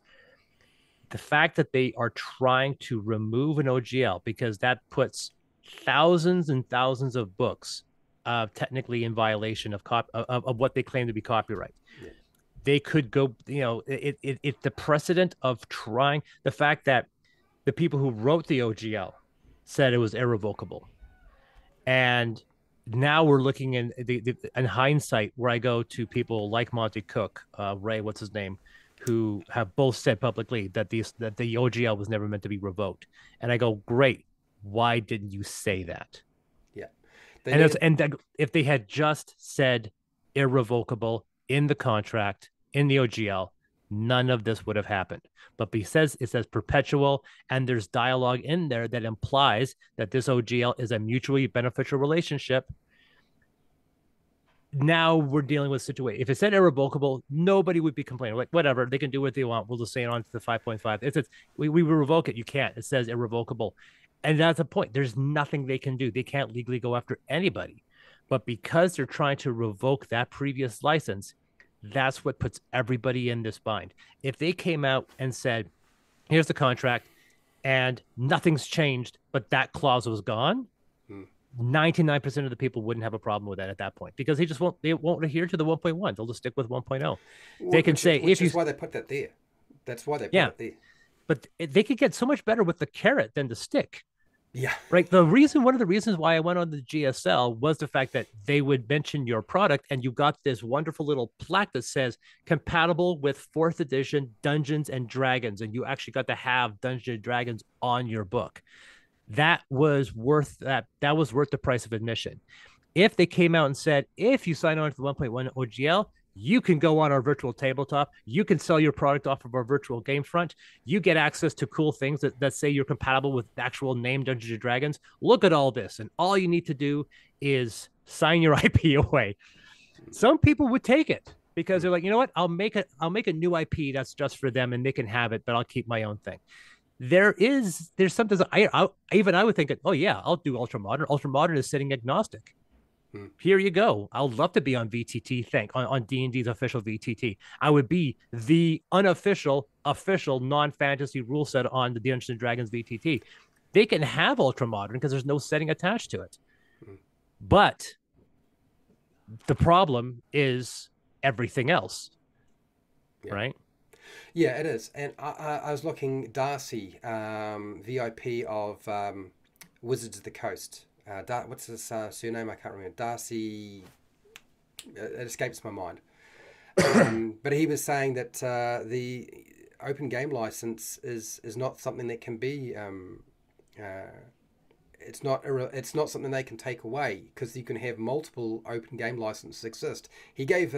the fact that they are trying to remove an OGL, because that puts thousands and thousands of books technically in violation of what they claim to be copyright. Yeah. They could go, it's the precedent of trying, the fact that the people who wrote the OGL said it was irrevocable. And now we're looking in hindsight, where I go to people like Monty Cook, Ray, what's his name, who have both said publicly that the OGL was never meant to be revoked. And I go, great. Why didn't you say that? Yeah. If they had just said irrevocable in the contract, in the OGL, none of this would have happened. But because it says perpetual, and there's dialogue in there that implies that this OGL is a mutually beneficial relationship, now we're dealing with a situation. If it said irrevocable, nobody would be complaining. Like, whatever, they can do what they want. We'll just say it on to the 5.5. It says we will revoke it. You can't. It says irrevocable. And that's the point. There's nothing they can do. They can't legally go after anybody. But because they're trying to revoke that previous license, that's what puts everybody in this bind. If they came out and said, here's the contract, and nothing's changed, but that clause was gone, 99% of the people wouldn't have a problem with that at that point, because they won't adhere to the 1.1. They'll just stick with 1.0. They can say, which is why they put that there. That's why they put it there. But they could get so much better with the carrot than the stick. Yeah. Right. One of the reasons why I went on the GSL was the fact that they would mention your product and you got this wonderful little plaque that says compatible with fourth edition Dungeons and Dragons. And you actually got to have Dungeons and Dragons on your book. That was worth the price of admission. If they came out and said, if you sign on to the 1.1 OGL, you can go on our virtual tabletop. You can sell your product off of our virtual game front. You get access to cool things that say you're compatible with actual name Dungeons and Dragons. Look at all this. And all you need to do is sign your IP away. Some people would take it because Mm, they're like, you know what? I'll make a new IP that's just for them and they can have it, but I'll keep my own thing. There's something even I would think, oh yeah, I'll do ultra modern. Ultra modern is sitting agnostic. mm, Here you go. I'll love to be on VTT. On D&D's official VTT. I would be the unofficial, official non-fantasy rule set on the Dungeons and Dragons VTT. They can have ultra modern because there's no setting attached to it. mm. But the problem is everything else, Yeah. right? Yeah, it is. And I was looking, Darcy, VIP of Wizards of the Coast. What's his surname? I can't remember. Darcy, it escapes my mind. But he was saying that the open game license is not something that can be uh, it's not something they can take away because you can have multiple open game licenses exist. He gave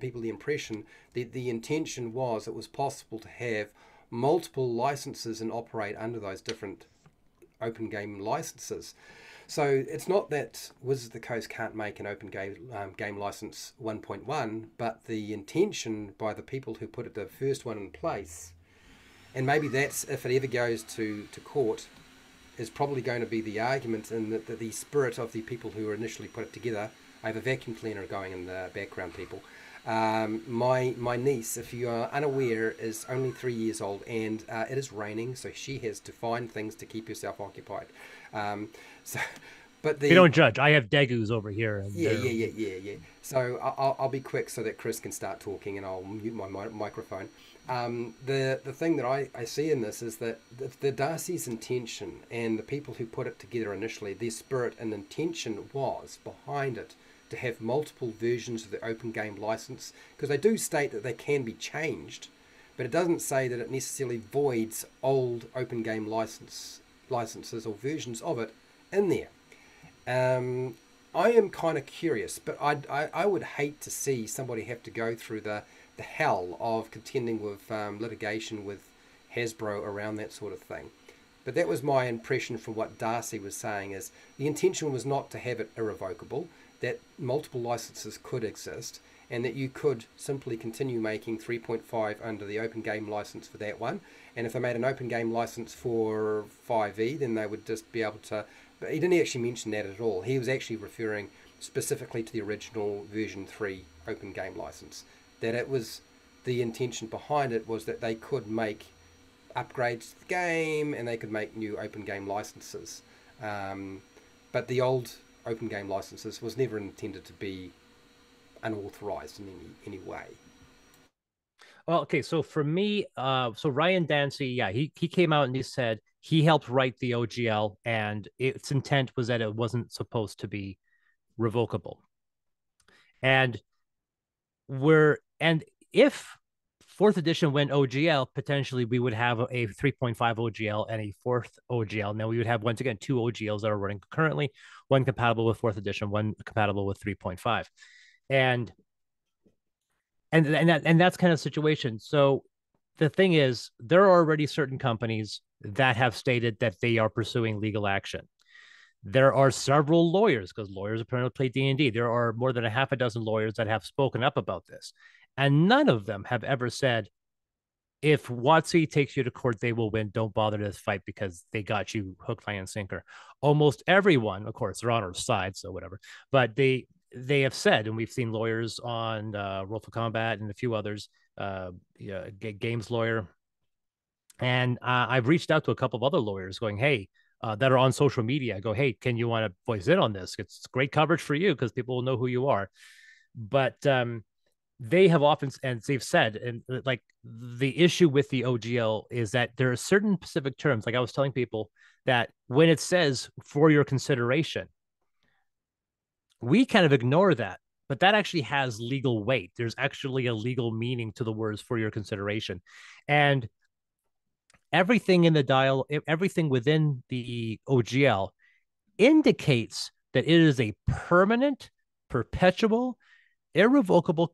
people the impression that the intention was it was possible to have multiple licenses and operate under those different open game licenses. So it's not that Wizards of the Coast can't make an open game license 1.1, but the intention by the people who put the first one in place, and maybe that's if it ever goes to court, is probably going to be the argument in the spirit of the people who initially put it together. I have a vacuum cleaner going in the background, people. My niece, if you are unaware, is only 3 years old, and it is raining, so she has to find things to keep herself occupied. Um, so, but We the don't judge. I have degus over here, and yeah, they're yeah, yeah, yeah, yeah. So I'll be quick so that Chris can start talking, and I'll mute my microphone. The thing that I see in this is that the Darcy's intention and the people who put it together initially, their spirit and intention was behind it to have multiple versions of the open game license, because they do state that they can be changed, but it doesn't say that it necessarily voids old open game licenses or versions of it in there. I am kind of curious, but I would hate to see somebody have to go through the hell of contending with litigation with Hasbro around that sort of thing. But that was my impression from what Darcy was saying, is the intention was not to have it irrevocable, that multiple licenses could exist, and that you could simply continue making 3.5 under the open game license for that one. And if they made an open game license for 5e, then they would just be able to. But he didn't actually mention that at all. He was actually referring specifically to the original version 3 open game license. That it was the intention behind it was that they could make upgrades to the game and they could make new open game licenses. But the old open game licenses was never intended to be unauthorized in any way. well, okay. So for me, so Ryan Dancy, yeah, he came out and he said he helped write the OGL, and its intent was that it wasn't supposed to be revocable. And we're and if fourth edition went OGL, potentially we would have a 3.5 OGL and a fourth OGL. Now we would have once again two OGLs that are running currently, one compatible with fourth edition, one compatible with 3.5. And and that's kind of situation. So the thing is, there are already certain companies that have stated that they are pursuing legal action. There are several lawyers, because lawyers apparently play D&D. There are more than a half a dozen lawyers that have spoken up about this, and none of them have ever said, if WotC takes you to court, they will win. Don't bother to fight because they got you hook, line, and sinker. Almost everyone, of course, they're on our side, so whatever. But they have said, and we've seen lawyers on Roll for Combat and a few others, yeah, games lawyer, and I've reached out to a couple of other lawyers, going, hey. That are on social media, go, hey, can you want to voice in on this? It's great coverage for you because people will know who you are. But they have often, and they've said, and like the issue with the OGL is that there are certain specific terms. Like I was telling people that when it says for your consideration, we kind of ignore that, but that actually has legal weight. There's actually a legal meaning to the words for your consideration. And everything in the dial, everything within the OGL indicates that it is a permanent, perpetual, irrevocable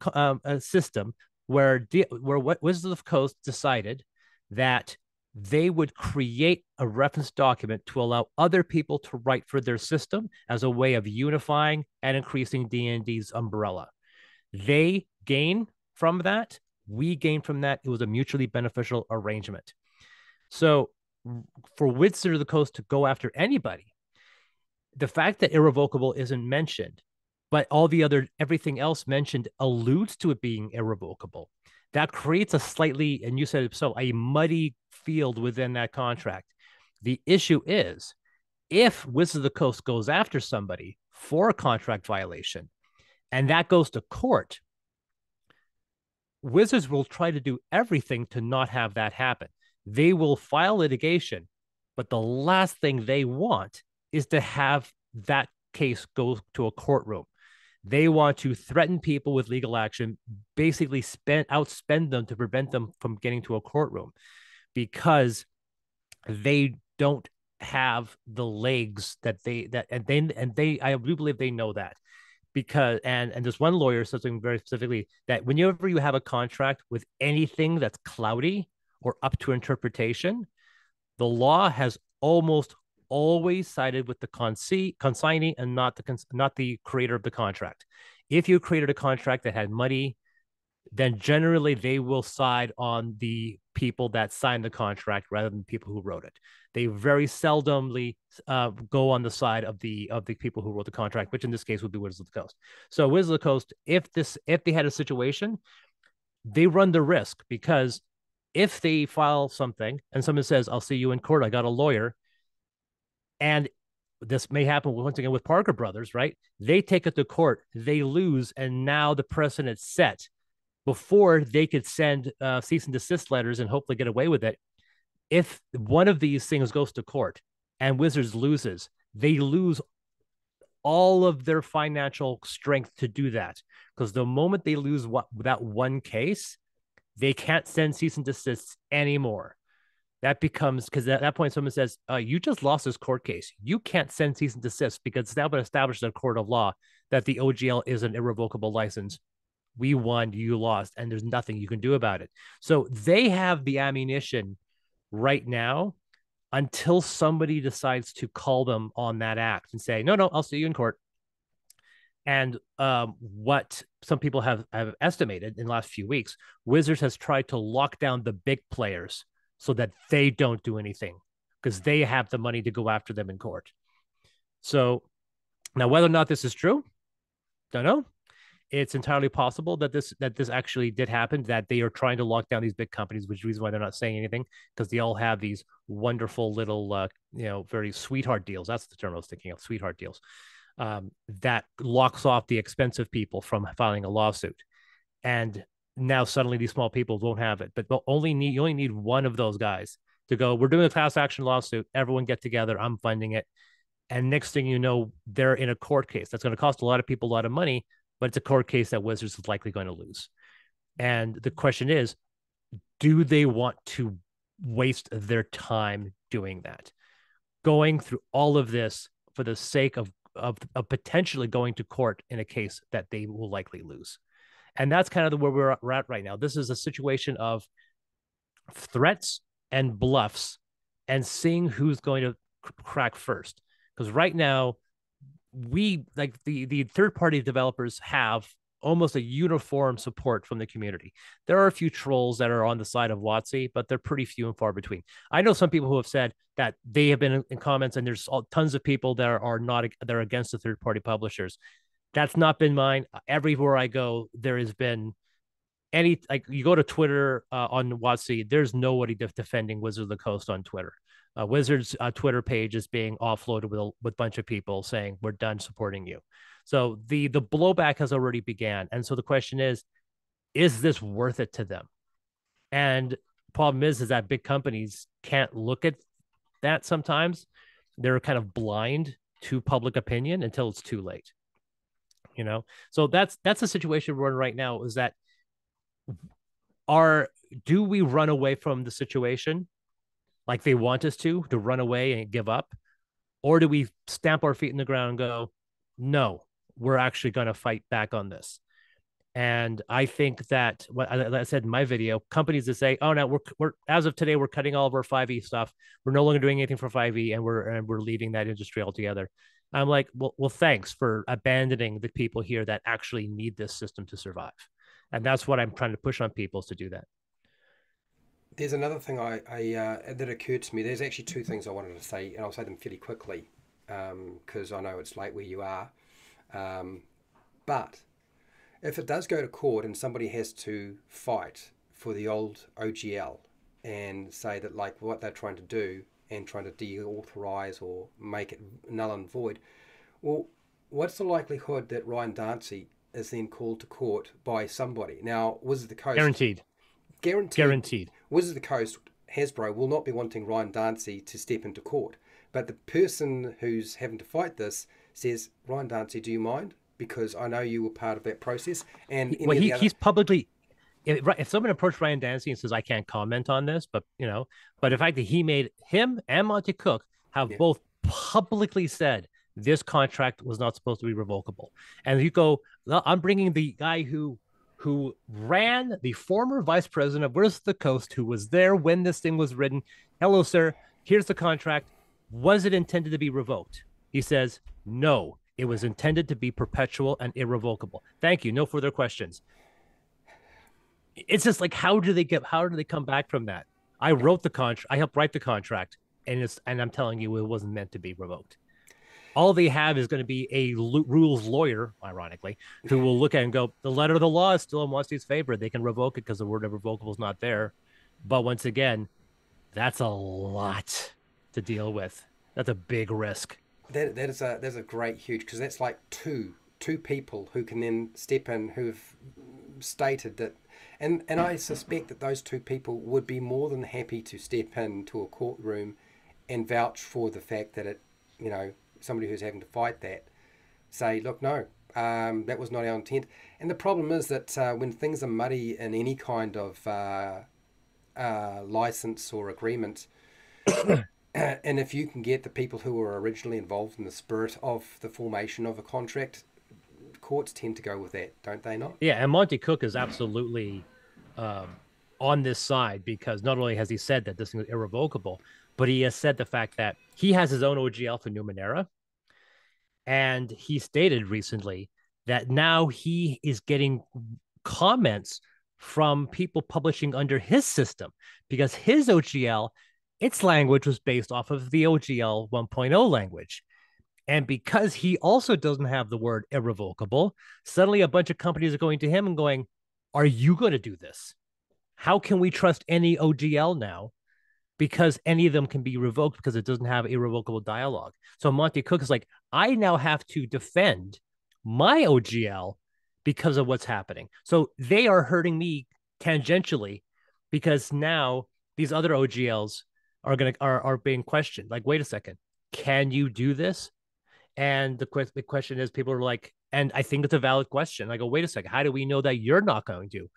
system where what Wizards of the Coast decided that they would create a reference document to allow other people to write for their system as a way of unifying and increasing D&D's umbrella. They gain from that. We gain from that. It was a mutually beneficial arrangement. So for Wizards of the Coast to go after anybody, the fact that irrevocable isn't mentioned, but all the other everything else mentioned alludes to it being irrevocable. That creates a slightly, and you said it so, a muddy field within that contract. The issue is if Wizards of the Coast goes after somebody for a contract violation and that goes to court, Wizards will try to do everything to not have that happen. They will file litigation, but the last thing they want is to have that case go to a courtroom. They want to threaten people with legal action, basically outspend them to prevent them from getting to a courtroom because they don't have the legs that they I do believe they know that because and there's one lawyer says something very specifically that whenever you have a contract with anything that's cloudy or up to interpretation, the law has almost always sided with the consignee and not the creator of the contract. If you created a contract that had muddy, then generally they will side on the people that signed the contract rather than people who wrote it. They very seldomly go on the side of the people who wrote the contract, which in this case would be Wizards of the Coast. So Wizards of the Coast, if they had a situation, they run the risk because if they file something and someone says, "I'll see you in court. I got a lawyer," and this may happen once again with Parker Brothers, right? They take it to court, they lose, and now the precedent's set. Before they could send cease and desist letters and hopefully get away with it, if one of these things goes to court and Wizards loses, they lose all of their financial strength to do that. Because the moment they lose that one case, they can't send cease and desists anymore. That becomes because at that point someone says, "You just lost this court case. You can't send cease and desist because it's now been established in a court of law that the OGL is an irrevocable license. We won, you lost, and there's nothing you can do about it." So they have the ammunition right now until somebody decides to call them on that act and say, "No, no, I'll see you in court." And what some people have estimated in the last few weeks, Wizards has tried to lock down the big players so that they don't do anything because they have the money to go after them in court. So now, whether or not this is true, don't know. It's entirely possible that this actually did happen. That they are trying to lock down these big companies, which is the reason why they're not saying anything because they all have these wonderful little, very sweetheart deals. That's the term I was thinking of, sweetheart deals. That locks off the expensive people from filing a lawsuit. And now suddenly these small people won't have it, but you only need one of those guys to go, "We're doing a class action lawsuit. Everyone get together. I'm funding it." And next thing you know, they're in a court case that's going to cost a lot of people a lot of money, but it's a court case that Wizards is likely going to lose. And the question is, do they want to waste their time doing that? Going through all of this for the sake of potentially going to court in a case that they will likely lose. And that's kind of where we're at right now. This is a situation of threats and bluffs and seeing who's going to crack first. Because right now, we like the third party developers have almost a uniform support from the community. There are a few trolls that are on the side of WotC, but they're pretty few and far between. I know some people who have said that they have been in comments, and there's tons of people that are not that are against the third party publishers. That's not been mine. Everywhere I go, there has been any like you go to Twitter on WotC, there's nobody defending Wizards of the Coast on Twitter. Wizards Twitter page is being offloaded with a bunch of people saying we're done supporting you. So the blowback has already began, and so the question is, is this worth it to them? And problem is that big companies can't look at that sometimes. They're kind of blind to public opinion until it's too late. You know, so that's the situation we're in right now. Is that are do we run away from the situation like they want us to run away and give up, or do we stamp our feet in the ground and go, no, we're actually going to fight back on this? And I think that what I said in my video, companies that say, "Oh no, we're as of today, we're cutting all of our 5e stuff. We're no longer doing anything for 5e, and we're leaving that industry altogether." I'm like, well, thanks for abandoning the people here that actually need this system to survive, and that's what I'm trying to push on people is to do that. There's another thing that occurred to me. There's actually two things I wanted to say, and I'll say them fairly quickly because I know it's late where you are. Um, but if it does go to court and somebody has to fight for the old OGL and say that like what they're trying to do and trying to deauthorize or make it null and void, well, what's the likelihood that Ryan Dancy is then called to court by somebody? Now, Wizards of the Coast, Guaranteed, guaranteed, guaranteed. Wizards of the Coast, Hasbro will not be wanting Ryan Dancy to step into court. But the person who's having to fight this says, Ryan Dancy, do you mind? Because I know you were part of that process. And any Well, of the other. he's publicly if someone approached Ryan Dancy and says I can't comment on this, but but the fact that he made him and Monty Cook have Yeah. both publicly said this contract was not supposed to be revocable, and you go, well, I'm bringing the guy who ran the former vice president of Where's the Coast, who was there when this thing was written. Hello, sir. Here's the contract. Was it intended to be revoked? He says no. It was intended to be perpetual and irrevocable. Thank you. No further questions. It's just like how do they come back from that? I wrote the contract, I helped write the contract, and I'm telling you it wasn't meant to be revoked. All they have is going to be a rules lawyer, ironically, who will look at it and go, the letter of the law is still in Watsi's favor. They can revoke it because the word irrevocable is not there. But once again, that's a lot to deal with. That's a big risk. That's a great huge because that's like two people who can then step in who've stated that, and I suspect that those two people would be more than happy to step into a courtroom and vouch for the fact that somebody who's having to fight that say, look, no, that was not our intent. And the problem is that when things are muddy in any kind of license or agreement, and if you can get the people who were originally involved in the spirit of the formation of a contract, courts tend to go with that, don't they not? Yeah, and Monty Cook is absolutely um, on this side because not only has he said that this is irrevocable, but he has said the fact that he has his own OGL for Numenera. And he stated recently that now he is getting comments from people publishing under his system because his OGL, its language was based off of the OGL 1.0 language. And because he also doesn't have the word irrevocable, suddenly a bunch of companies are going to him and going, are you going to do this? How can we trust any OGL now? Because any of them can be revoked because it doesn't have irrevocable dialogue. So Monty Cook is like, I now have to defend my OGL because of what's happening. So they are hurting me tangentially because now these other OGLs are being questioned. Like, wait a second, can you do this? And the question is, people are like, and I think it's a valid question. I go, wait a second, how do we know that you're not going to?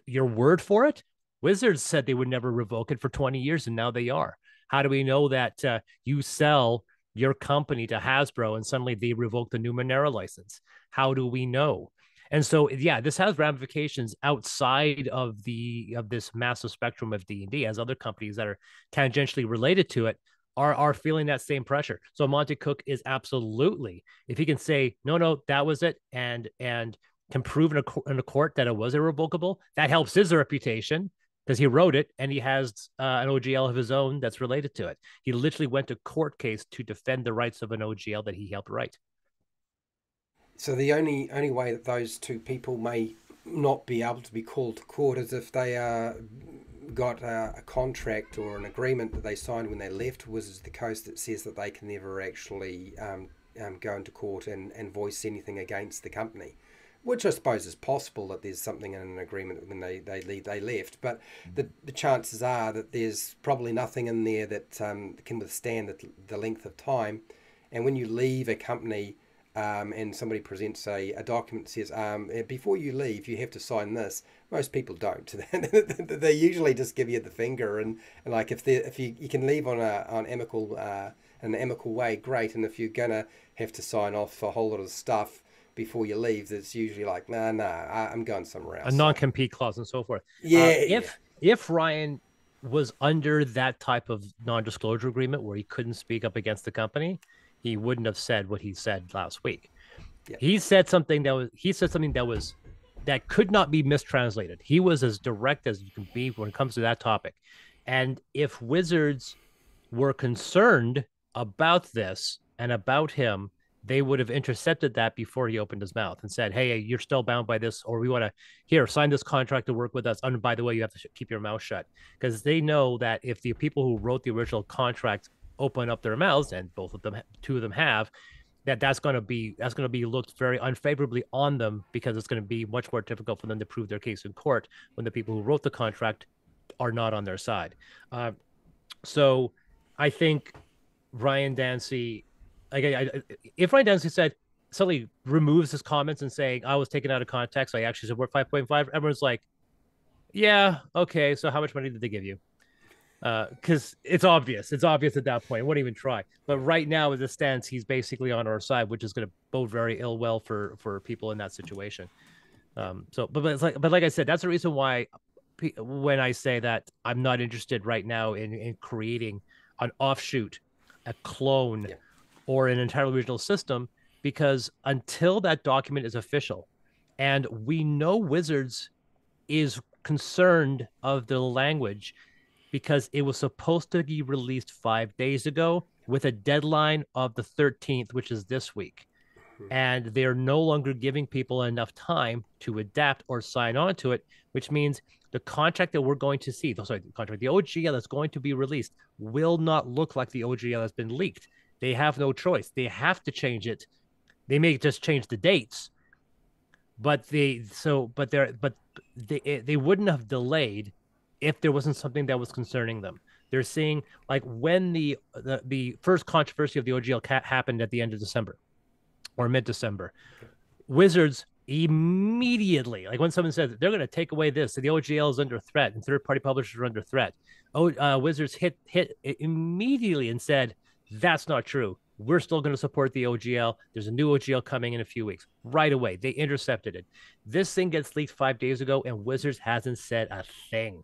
Your word for it? Wizards said they would never revoke it for 20 years, and now they are. How do we know that you sell your company to Hasbro and suddenly they revoke the Numenera license? How do we know? And so, yeah, this has ramifications outside of this massive spectrum of D&D, as other companies that are tangentially related to it are feeling that same pressure. So Monty Cook is absolutely, if he can say, no, that was it, and can prove in a court that it was irrevocable, that helps his reputation because he wrote it and he has an OGL of his own that's related to it. He literally went to court case to defend the rights of an OGL that he helped write. So the only way that those two people may not be able to be called to court is if they got a contract or an agreement that they signed when they left Wizards of the Coast that says that they can never actually go into court and voice anything against the company. Which I suppose is possible that there's something in an agreement when they left, but the chances are that there's probably nothing in there that can withstand the length of time. And when you leave a company and somebody presents a document that says, before you leave, you have to sign this, most people don't. They usually just give you the finger, and like if you can leave on an amicable way, great. And if you're gonna have to sign off a whole lot of stuff before you leave, that's usually like, nah, I'm going somewhere A else. So non-compete clause and so forth. yeah, If Ryan was under that type of non-disclosure agreement where he couldn't speak up against the company, he wouldn't have said what he said last week. yeah, He said something that could not be mistranslated. He was as direct as you can be when it comes to that topic. And if Wizards were concerned about this and about him, they would have intercepted that before he opened his mouth and said, "Hey, you're still bound by this, or we want to here sign this contract to work with us. And by the way, you have to keep your mouth shut," because they know that if the people who wrote the original contract open up their mouths, and two of them have, that's going to be looked very unfavorably on them, because it's going to be much more difficult for them to prove their case in court when the people who wrote the contract are not on their side. So I think Ryan Dancy, if Ryan Dancy said suddenly removes his comments and saying I was taken out of context, I actually said we're 5.5, everyone's like, yeah, okay, so how much money did they give you? Because it's obvious at that point. I wouldn't even try. But right now, as it stands, he's basically on our side, which is going to bode very well for people in that situation. But like I said, that's the reason why when I say that I'm not interested right now in creating an offshoot, a clone, yeah, or an entirely original system, because until that document is official, and we know Wizards is concerned of the language, because it was supposed to be released 5 days ago with a deadline of the 13th, which is this week. And they're no longer giving people enough time to adapt or sign on to it, which means the contract that we're going to see, the OGL that's going to be released will not look like the OGL has been leaked. They have no choice. They have to change it. They may just change the dates, but they wouldn't have delayed if there wasn't something that was concerning them. They're seeing, like, when the first controversy of the OGL happened at the end of December or mid-December, Wizards immediately, like when someone says they're going to take away this, so the OGL is under threat and third-party publishers are under threat, Wizards hit immediately and said, that's not true. We're still going to support the OGL. There's a new OGL coming in a few weeks. Right away, they intercepted it. This thing gets leaked 5 days ago, and Wizards hasn't said a thing,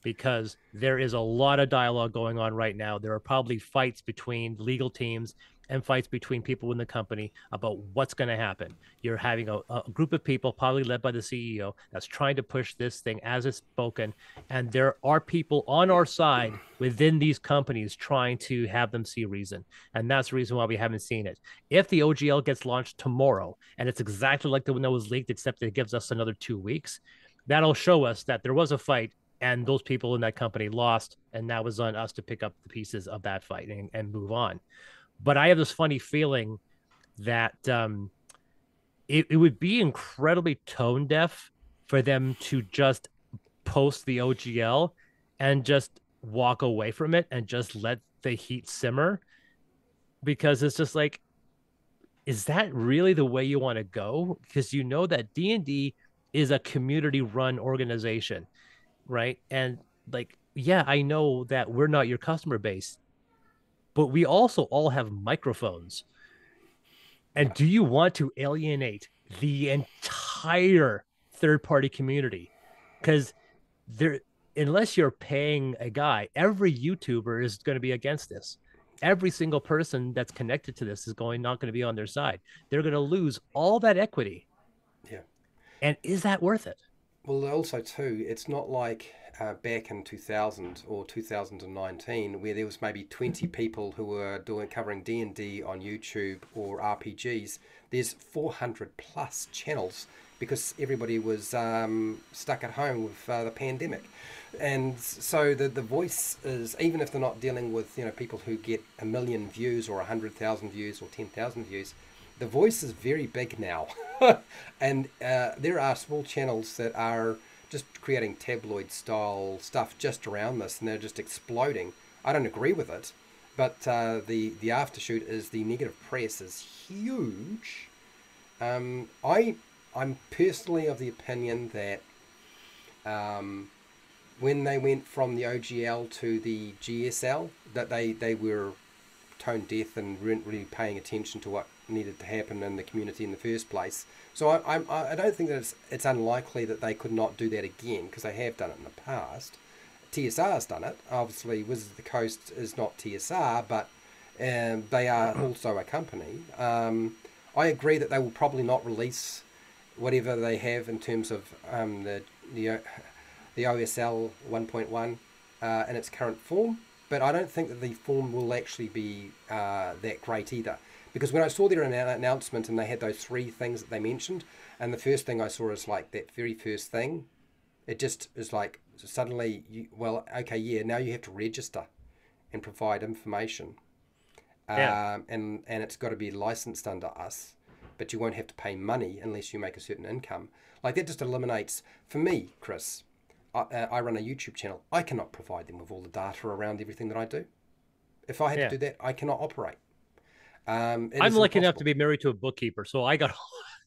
because there is a lot of dialogue going on right now. There are probably fights between legal teams and fights between people in the company about what's going to happen. You're having a group of people, probably led by the CEO, that's trying to push this thing as it's spoken. And there are people on our side within these companies trying to have them see reason. And that's the reason why we haven't seen it. If the OGL gets launched tomorrow, and it's exactly like the one that was leaked, except it gives us another 2 weeks, that'll show us that there was a fight and those people in that company lost, and that was on us to pick up the pieces of that fight and move on. But I have this funny feeling that it would be incredibly tone deaf for them to just post the OGL and just walk away from it and just let the heat simmer, because it's just like, is that really the way you want to go? Because you know that D&D is a community run organization, right? And like, yeah, I know that we're not your customer base, but we also all have microphones. And do you want to alienate the entire third party community? Because there, unless you're paying a guy, every YouTuber is going to be against this. Every single person that's connected to this is not going to be on their side. They're going to lose all that equity. yeah. And is that worth it? Well, also too, it's not like back in 2000 or 2019 where there was maybe 20 people who were covering D&D on YouTube or RPGs. There's 400 plus channels because everybody was stuck at home with the pandemic. And so the voice is, even if they're not dealing with people who get 1 million views or 100,000 views or 10,000 views, The Voice is very big now, and there are small channels that are just creating tabloid style stuff just around this, and they're just exploding. I don't agree with it, but the aftershoot is the negative press is huge. I'm personally of the opinion that um, when they went from the OGL to the GSL, that they were tone deaf and weren't really paying attention to what needed to happen in the community in the first place. So I don't think that it's unlikely that they could not do that again, because they have done it in the past. TSR's done it. Obviously, Wizards of the Coast is not TSR, but they are also a company. I agree that they will probably not release whatever they have in terms of the the OSL 1.1 in its current form, but I don't think that the form will actually be that great either. Because when I saw their announcement and they had those three things that they mentioned, and the first thing I saw is like that very first thing, it just is like suddenly, well, okay, yeah, now you have to register and provide information, Yeah. and it's got to be licensed under us, but you won't have to pay money unless you make a certain income. Like that just eliminates, for me, Chris, I run a YouTube channel. I cannot provide them with all the data around everything that I do. If I had to Yeah. do that, I cannot operate. It I'm is lucky enough to impossible. be married to a bookkeeper, so I got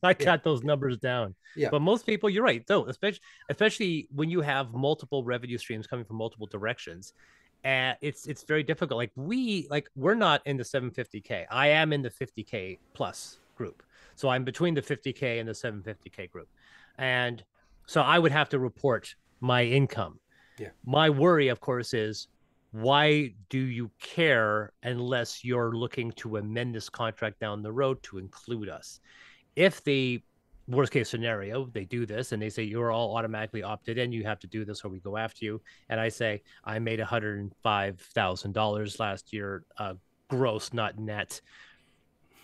I Yeah, got those numbers down. yeah, But most people, you're right, don't, especially when you have multiple revenue streams coming from multiple directions. And it's very difficult. We're not in the 750K. I am in the 50K plus group. So I'm between the 50K and the 750K group. And so I would have to report my income. yeah. My worry, of course, is why do you care unless you're looking to amend this contract down the road to include us? If the worst case scenario, they do this and they say you're all automatically opted in, you have to do this or we go after you. And I say I made $105,000 last year, gross, not net.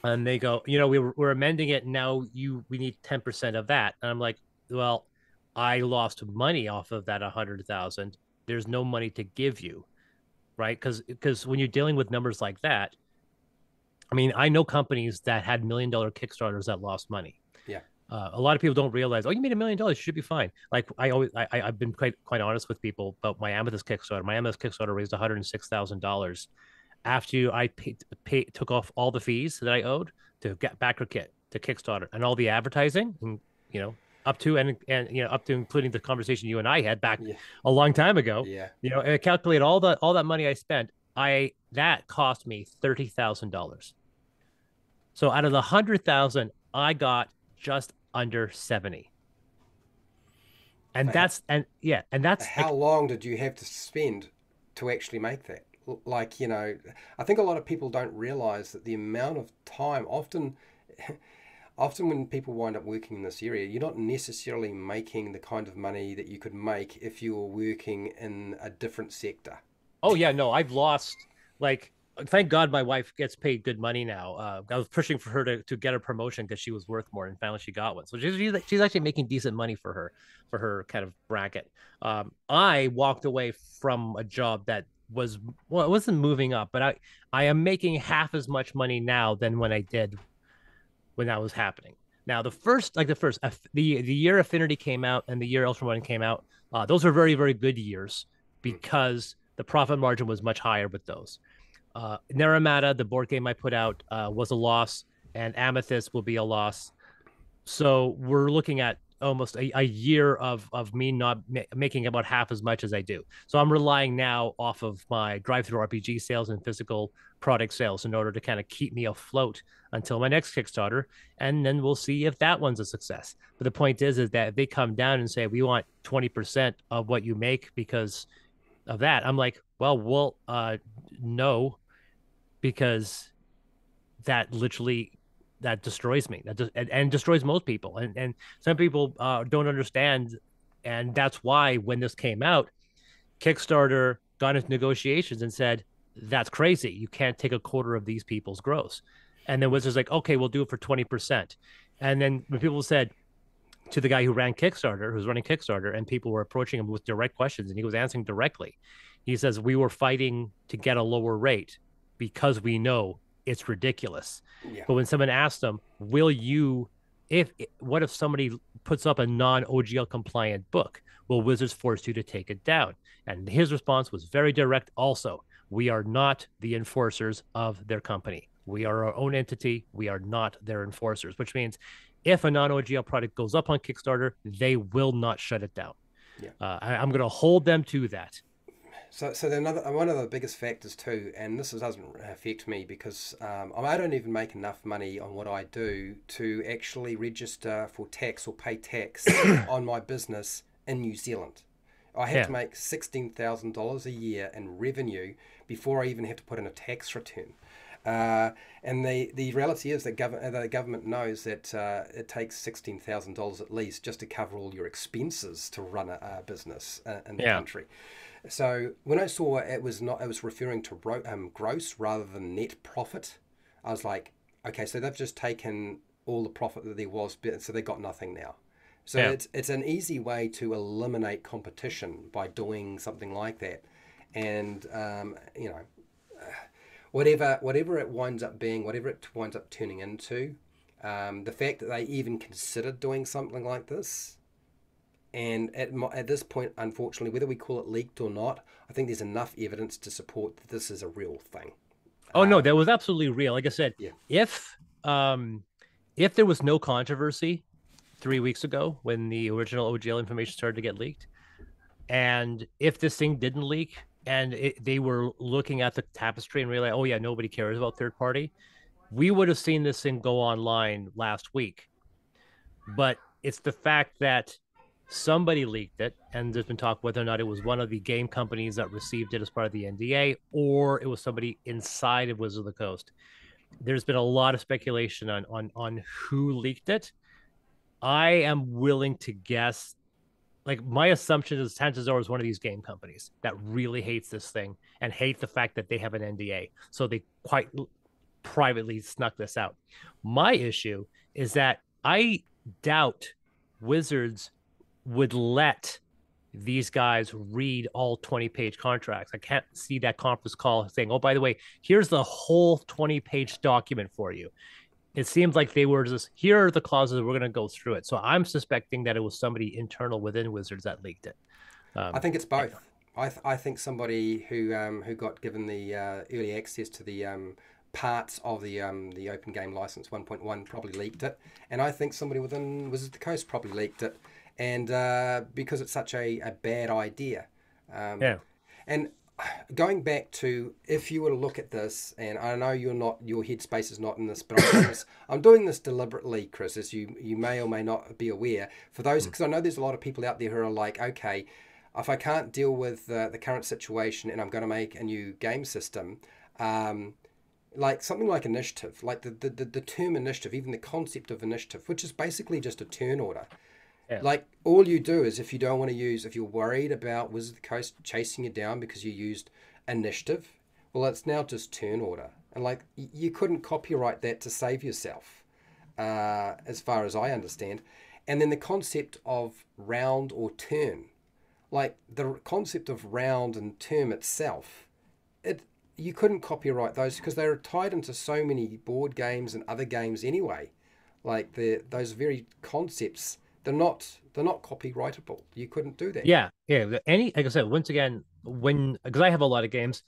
And they go, we're amending it now. We need 10% of that. And I'm like, well, I lost money off of that 100,000. There's no money to give you, right? Because when you're dealing with numbers like that, I mean, I know companies that had $1 million Kickstarters that lost money. Yeah. A lot of people don't realize, oh, you made $1 million, you should be fine. Like I've been quite honest with people about my Amethyst Kickstarter. My Amethyst Kickstarter raised $106,000 after I took off all the fees that I owed to get backer kit to Kickstarter and all the advertising, and you know, up to up to including the conversation you and I had back Yeah. a long time ago. Yeah. And calculate all that money I spent. That cost me $30,000. So out of the 100,000, I got just under 70. And For how, that's how like, long did you have to spend to actually make that? Like, I think a lot of people don't realize that the amount of time often when people wind up working in this area, you're not necessarily making the kind of money that you could make if you were working in a different sector. oh yeah, no, I've lost, like, thank God my wife gets paid good money now. I was pushing for her to get a promotion because she was worth more, and finally she got one. So she's actually making decent money for her kind of bracket. I walked away from a job that was, well, it wasn't moving up, but I am making half as much money now than when I did when that was happening. Now the year Affinity came out and the year Ultramarine came out, those are very very good years Mm. because the profit margin was much higher with those. Naramata, the board game I put out, was a loss, and Amethyst will be a loss. So we're looking at almost a year of me not making about half as much as I do. So I'm relying now off of my drive-through RPG sales and physical product sales in order to kind of keep me afloat until my next Kickstarter, and then we'll see if that one's a success. But the point is that if they come down and say we want 20% of what you make because of that, I'm like, well, no, because that literally that destroys me. And destroys most people. And some people don't understand, and that's why when this came out, Kickstarter got into negotiations and said that's crazy. You can't take a quarter of these people's gross. And then Wizards like, okay, we'll do it for 20%. And then when people said to the guy who ran Kickstarter, who's running Kickstarter, and people were approaching him with direct questions, and he was answering directly. He says, we were fighting to get a lower rate because we know it's ridiculous. Yeah. But when someone asks them, will you, if, what if somebody puts up a non OGL compliant book? Will Wizards force you to take it down? And his response was very direct also. We are not the enforcers of their company. We are our own entity. We are not their enforcers, which means if a non OGL product goes up on Kickstarter, they will not shut it down. Yeah. I'm going to hold them to that. So another one of the biggest factors too, and this doesn't affect me because I don't even make enough money on what I do to actually register for tax or pay tax on my business in New Zealand. I have Yeah. to make $16,000 a year in revenue before I even have to put in a tax return. And the reality is that the government knows that it takes $16,000 at least just to cover all your expenses to run a business in the Yeah. country. So when I saw it was not, it was referring to gross rather than net profit. I was like, okay, so they've just taken all the profit that there was, so they got nothing now. So Yeah. it's an easy way to eliminate competition by doing something like that, and whatever it winds up being, whatever it winds up turning into, the fact that they even considered doing something like this, and at this point, unfortunately, whether we call it leaked or not, I think there's enough evidence to support that this is a real thing. Oh no, that was absolutely real. Like I said, Yeah. if um if there was no controversy 3 weeks ago when the original OGL information started to get leaked, and if this thing didn't leak and they were looking at the tapestry and realized, oh yeah, nobody cares about third party, we would have seen this thing go online last week. But it's the fact that somebody leaked it, and there's been talk whether or not it was one of the game companies that received it as part of the NDA, or it was somebody inside of Wizards of the Coast. There's been a lot of speculation on who leaked it. I am willing to guess. Like my assumption is chances are it's one of these game companies that really hates this thing and hate the fact that they have an NDA. So they quite privately snuck this out. My issue is that I doubt Wizards would let these guys read all 20-page contracts. I can't see that conference call saying, oh, by the way, here's the whole 20-page document for you. It seems like they were just, here are the clauses, we're going to go through it. So I'm suspecting that it was somebody internal within Wizards that leaked it. I think it's both. I think somebody who got given the early access to the parts of the open game license 1.1 probably leaked it, and I think somebody within Wizards of the Coast probably leaked it, and because it's such a bad idea, Yeah. and going back to if you were to look at this, and I know you're not, your headspace is not in this, but I'm doing this deliberately, Chris, as you may or may not be aware. For those, because I know there's a lot of people out there who are like, okay, if I can't deal with the current situation and I'm going to make a new game system, like something like initiative, like the term initiative, even the concept of initiative, which is basically just a turn order. Yeah. Like all you do is if you don't want to use, if you're worried about Wizards of the Coast chasing you down because you used initiative, well, it's now just turn order. And like you couldn't copyright that to save yourself, as far as I understand. And then the concept of round or turn, like the concept of round and term itself, it you couldn't copyright those because they're tied into so many board games and other games anyway. Like those very concepts, they're not copyrightable. You couldn't do that. Yeah. Yeah. Any, like I said, once again, when, because I have a lot of games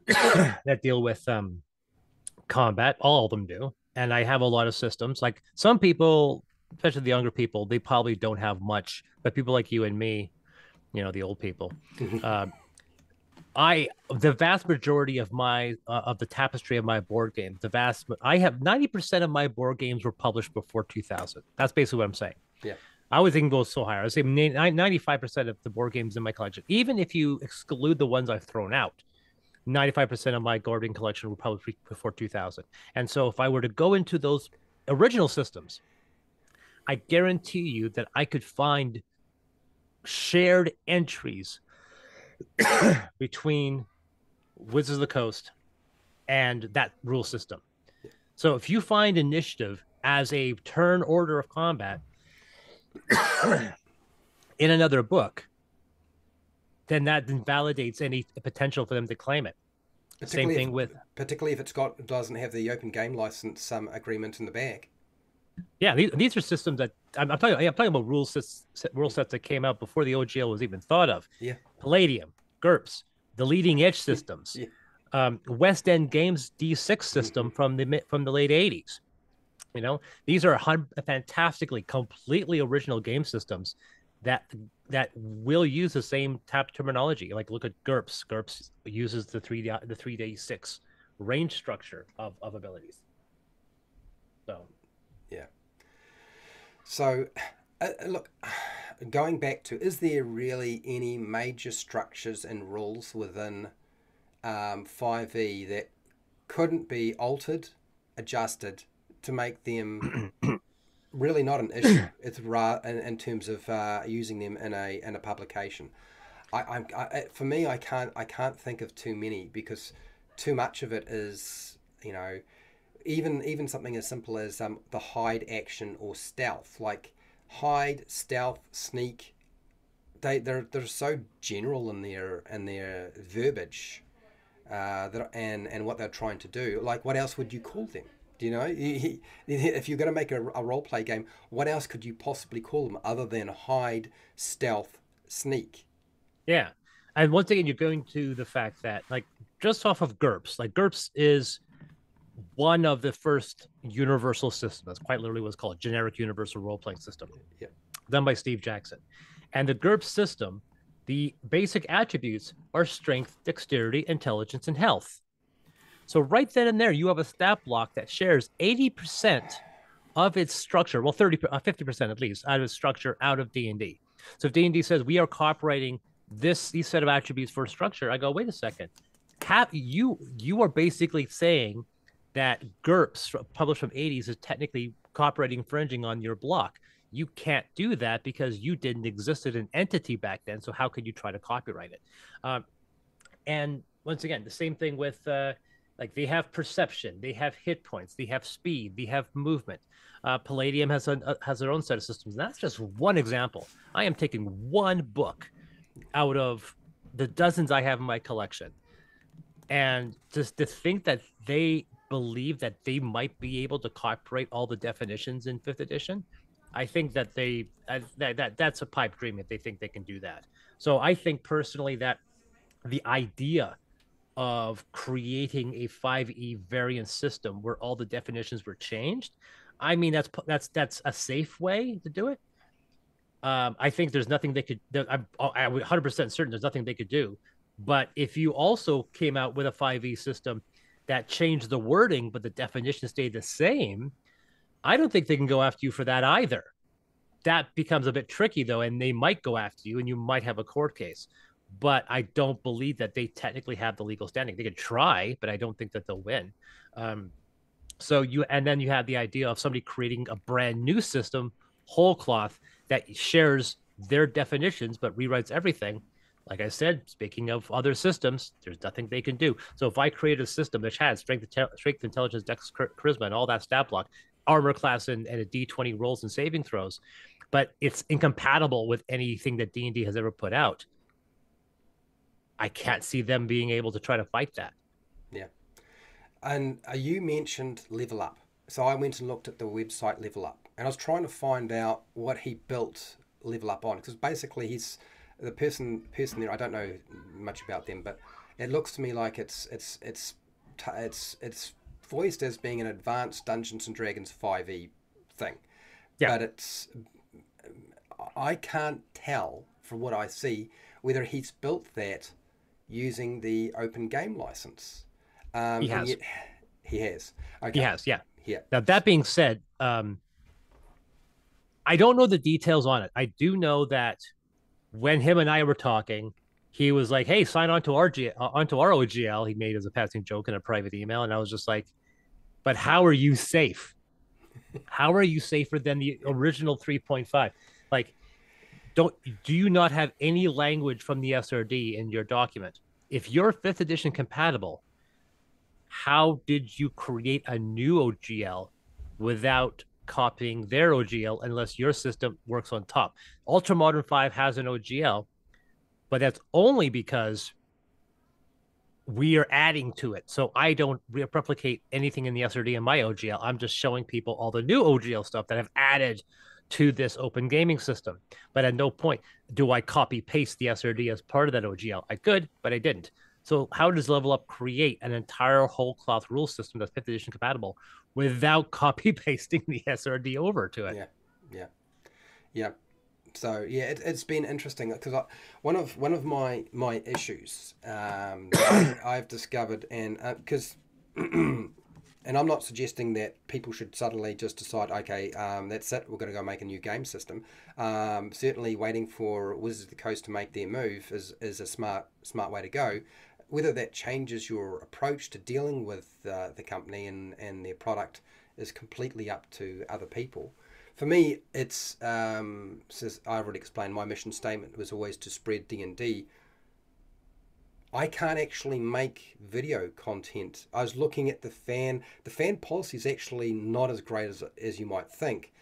that deal with combat, all of them do. And I have a lot of systems. Like some people, especially the younger people, they probably don't have much, but people like you and me, the old people, uh, the vast majority of my of the tapestry of my board games, I have 90% of my board games were published before 2000. That's basically what I'm saying. Yeah. I would think go so higher. I would say 95% of the board games in my collection, even if you exclude the ones I've thrown out, 95% of my board game collection were probably before 2000. And so if I were to go into those original systems, I guarantee you that I could find shared entries between Wizards of the Coast and that rule system. So if you find initiative as a turn order of combat in another book, then that invalidates any potential for them to claim it. Same particularly if thing with particularly if doesn't have the open game license agreement in the back. yeah. These are systems that I'm talking about rule sets that came out before the OGL was even thought of. Yeah, Palladium, GURPS, the leading edge yeah, systems, yeah. West End Games D6 system from the late '80s. You know, these are fantastically, completely original game systems that that will use the same tap terminology. Like look at GURPS. GURPS uses the 3D6 range structure of abilities. So Yeah. So, look, going back to, is there really any major structures and rules within 5e that couldn't be altered, adjusted to make them really not an issue? It's in terms of using them in a publication. For me, I can't think of too many because too much of it is, you know, even something as simple as the hide action or stealth, like hide, stealth, sneak. They're so general in their verbiage, and what they're trying to do. Like, what else would you call them? Do you know? If you're going to make a role play game, what else could you possibly call them other than hide, stealth, sneak? yeah, and once again, you're going to the fact that like just off of GURPS, like GURPS is one of the first universal systems. That's quite literally what's called generic universal role playing system, Yeah, done by Steve Jackson. And the GURPS system, the basic attributes are strength, dexterity, intelligence, and health. So right then and there, you have a stat block that shares 80% of its structure, well, 50% at least, out of its structure out of D&D. So if D&D says we are copyrighting these set of attributes for structure, I go, wait a second. You are basically saying that GURPS published from '80s is technically copyright infringing on your block. You can't do that because you didn't exist as an entity back then. So how could you try to copyright it? Um, and once again, the same thing with like they have perception, they have hit points, they have speed, they have movement. Palladium has their own set of systems. And that's just one example. I am taking one book out of the dozens I have in my collection, and just to think that they believe that they might be able to copyright all the definitions in fifth edition, I think that that's a pipe dream if they think they can do that. So I think personally that the idea of creating a 5e variant system where all the definitions were changed, I mean that's a safe way to do it. I think there's nothing they could. I'm 100% certain there's nothing they could do. But if you also came out with a 5e system that changed the wording, but the definition stayed the same, I don't think they can go after you for that either. That becomes a bit tricky though, and they might go after you, and you might have a court case. But I don't believe that they technically have the legal standing. They could try, but I don't think that they'll win. Um, and then you have the idea of somebody creating a brand new system, whole cloth, that shares their definitions but rewrites everything. Like I said, speaking of other systems, there's nothing they can do. So if I create a system which has strength, intelligence, dex, charisma, and all that stat block, armor class, and a D20 rolls and saving throws, but it's incompatible with anything that D&D has ever put out, I can't see them being able to try to fight that. yeah. And you mentioned Level Up. So I went and looked at the website Level Up, and I was trying to find out what he built Level Up on, because basically he's the person there. I don't know much about them, but it looks to me like it's voiced as being an advanced Dungeons and Dragons 5e thing, Yeah, but I can't tell from what I see whether he's built that using the open game license. he And has. yet he has. He Okay. has. Yeah. Yeah. Now that being said, I don't know the details on it. I do know that when him and I were talking, he was like, "Hey, sign on to onto our OGL." He made as a passing joke in a private email, and I was just like, "But how are you safe? How are you safer than the original 3.5? Like, don't do you not have any language from the SRD in your document? If you're fifth edition compatible, how did you create a new OGL without copying their OGL unless your system works on top? Ultramodern 5 has an OGL, but that's only because we are adding to it. So I don't replicate anything in the SRD in my OGL. I'm just showing people all the new OGL stuff that I've added to this open gaming system. But at no point do I copy paste the SRD as part of that OGL. I could, but I didn't. So how does Level Up create an entire whole cloth rule system that's 5th edition compatible without copy pasting the SRD over to it? Yeah, yeah, yeah. So yeah, it's been interesting because one of my issues that I've discovered, and because and I'm not suggesting that people should suddenly just decide, okay, that's it, we're going to go make a new game system. Certainly, waiting for Wizards of the Coast to make their move is a smart way to go. Whether that changes your approach to dealing with the company and their product is completely up to other people. For me, it's as I already explained, my mission statement was always to spread D&D. I can't actually make video content. I was looking at the fan policy is actually not as great as you might think.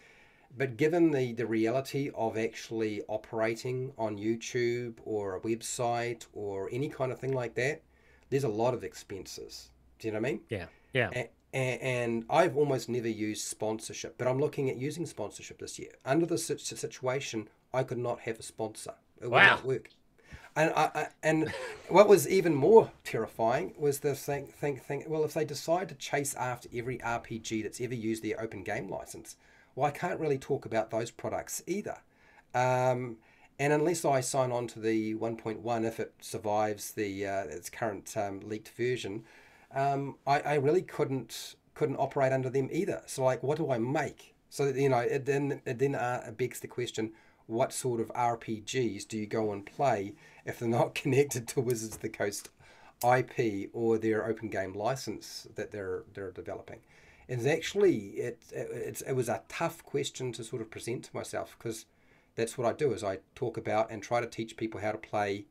But given the reality of actually operating on YouTube or a website or any kind of thing like that, there's a lot of expenses. Do you know what I mean? Yeah. Yeah. And I've almost never used sponsorship, but I'm looking at using sponsorship this year. Under the situation, I could not have a sponsor. It would Wow. not work. And what was even more terrifying was the thing. Well, if they decide to chase after every RPG that's ever used their open game license, well, I can't really talk about those products either. And unless I sign on to the 1.1, if it survives its current leaked version, I really couldn't operate under them either. So like, what do I make? So it then begs the question: what sort of RPGs do you go and play if they're not connected to Wizards of the Coast IP or their open game license that they're developing? It's actually it was a tough question to sort of present to myself because that's what I do is I talk about and try to teach people how to play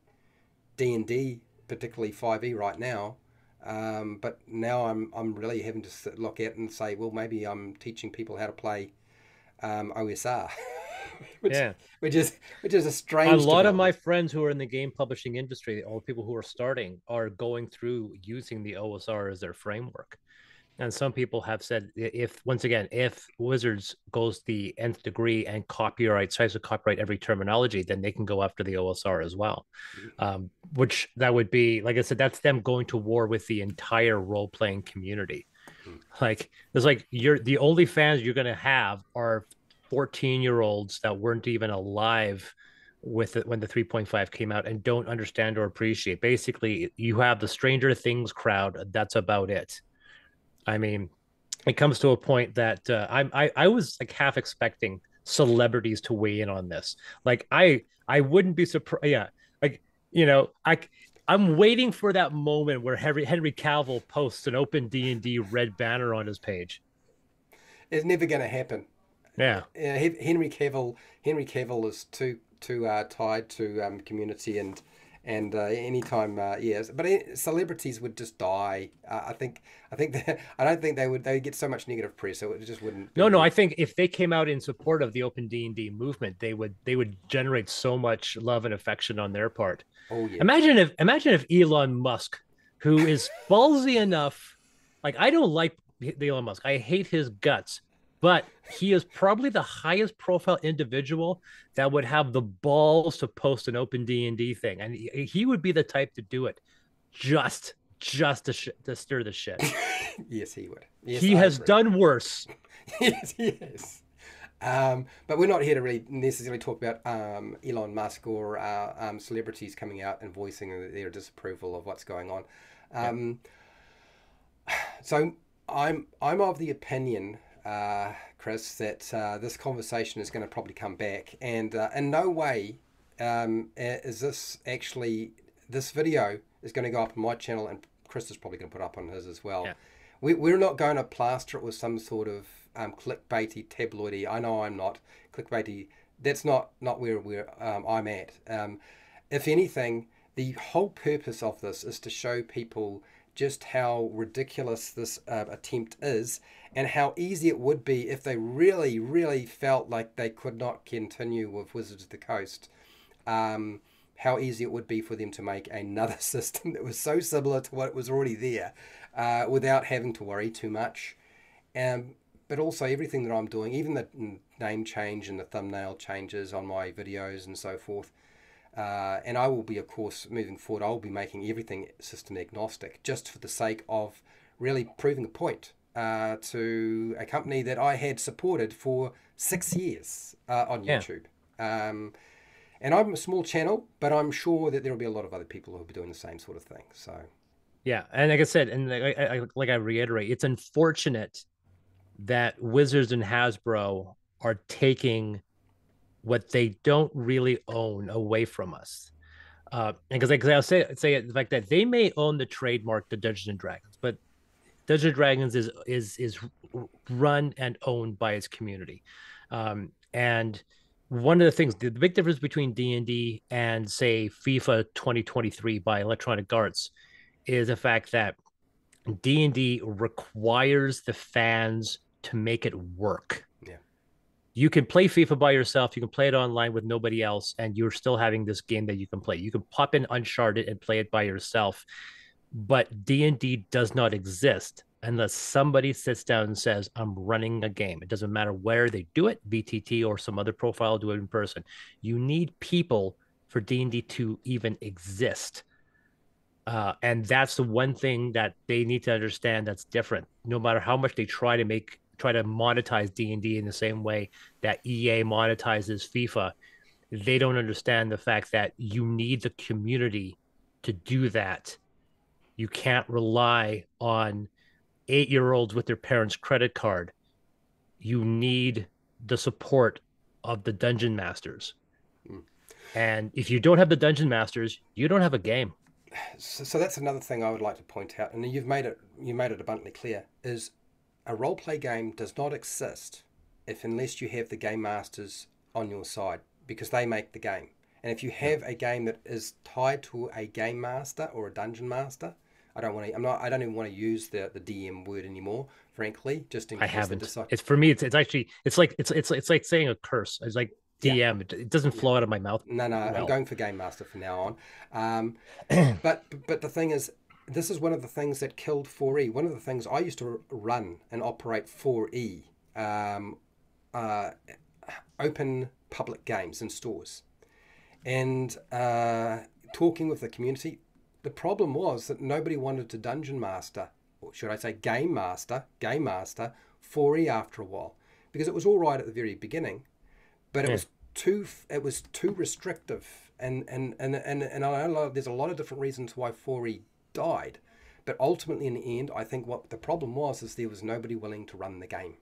D&D, particularly 5e right now. But now I'm really having to look at and say, well, maybe I'm teaching people how to play OSR, which Yeah. which is a A strange lot of my development. friends who are in the game publishing industry, all the people who are starting, are going through using the OSR as their framework. And some people have said if once again, if Wizards goes the nth degree and tries to copyright every terminology, then they can go after the OSR as well. Which that would be, like I said, that's them going to war with the entire role playing community. Mm. Like it's like you're the only fans you're gonna have are 14-year-olds that weren't even alive with it when the 3.5 came out and don't understand or appreciate. Basically, you have the Stranger Things crowd. That's about it. I mean, it comes to a point that I was like half expecting celebrities to weigh in on this. Like I wouldn't be surprised. Yeah, like I'm waiting for that moment where Henry Cavill posts an open D&D red banner on his page. It's never going to happen. Yeah. Henry Cavill is too tied to community and anytime yes, but celebrities would just die. I think that I don't think they get so much negative press, so it just wouldn't be No, worth. I think if they came out in support of the open D&D movement, they would generate so much love and affection on their part. Oh yeah. Imagine if Elon Musk, who is ballsy enough, like I don't like the Elon Musk. I hate his guts, but he is probably the highest profile individual that would have the balls to post an open D&D thing, and he would be the type to do it just to stir the shit. Yes, he would. Yes, He I has agree. done worse. Yes, yes. But we're not here to really necessarily talk about Elon Musk or celebrities coming out and voicing their disapproval of what's going on. Yeah. Um, so I'm of the opinion, Chris, that this conversation is going to probably come back, and in no way is this video is going to go up on my channel, and Chris is probably going to put up on his as well. Yeah. We're not going to plaster it with some sort of clickbaity, tabloidy. I know I'm not clickbaity. That's not where I'm at. If anything, the whole purpose of this is to show people just how ridiculous this attempt is and how easy it would be if they really, really felt like they could not continue with Wizards of the Coast. how easy it would be for them to make another system that was so similar to what was already there, without having to worry too much. Um, but also everything that I'm doing, even the name change and the thumbnail changes on my videos and so forth. And I will be, of course, moving forward, I will be making everything system agnostic just for the sake of really proving a point to a company that I had supported for 6 years on Yeah. YouTube. Um, and I'm a small channel, but I'm sure that there will be a lot of other people who will be doing the same sort of thing. So, Yeah. And like I said, and like I reiterate, it's unfortunate that Wizards and Hasbro are taking what they don't really own away from us. And because I'll say the fact that they may own the trademark to Dungeons and Dragons, but Dungeons and Dragons is run and owned by its community. And one of the things, the big difference between D&D and say FIFA 2023 by Electronic Arts is the fact that D&D requires the fans to make it work. yeah. You can play FIFA by yourself, you can play it online with nobody else, and you're still having this game that you can play. You can pop in Uncharted and play it by yourself, but D&D does not exist unless somebody sits down and says, I'm running a game. It doesn't matter where they do it, VTT or some other profile, do it in person. You need people for D&D to even exist. And that's the one thing that they need to understand that's different. No matter how much they try to monetize D&D in the same way that EA monetizes FIFA, they don't understand the fact that you need the community to do that. You can't rely on 8-year-olds with their parents' credit card. You need the support of the dungeon masters. Mm. And if you don't have the dungeon masters, you don't have a game. So that's another thing I would like to point out, and you made it abundantly clear, is a role play game does not exist if unless you have the game masters on your side because they make the game. And if you Yeah. have a game that is tied to a game master or a dungeon master, I don't want to. I'm not. I don't even want to use the DM word anymore. Frankly, just in I case they haven't. decide. It's for me. It's actually it's like saying a curse. It's like Yeah, DM. It doesn't yeah. flow out of my mouth No, no. I'm well. going for game master from now on. But the thing is, this is one of the things that killed 4E. One of the things I used to run and operate 4E, uh, open public games in stores, and talking with the community. The problem was that nobody wanted to dungeon master, or should I say game master 4E after a while, because it was all right at the very beginning, but Yeah. it was too restrictive, and I know there's a lot of different reasons why 4E died, but ultimately in the end, I think what the problem was is there was nobody willing to run the game.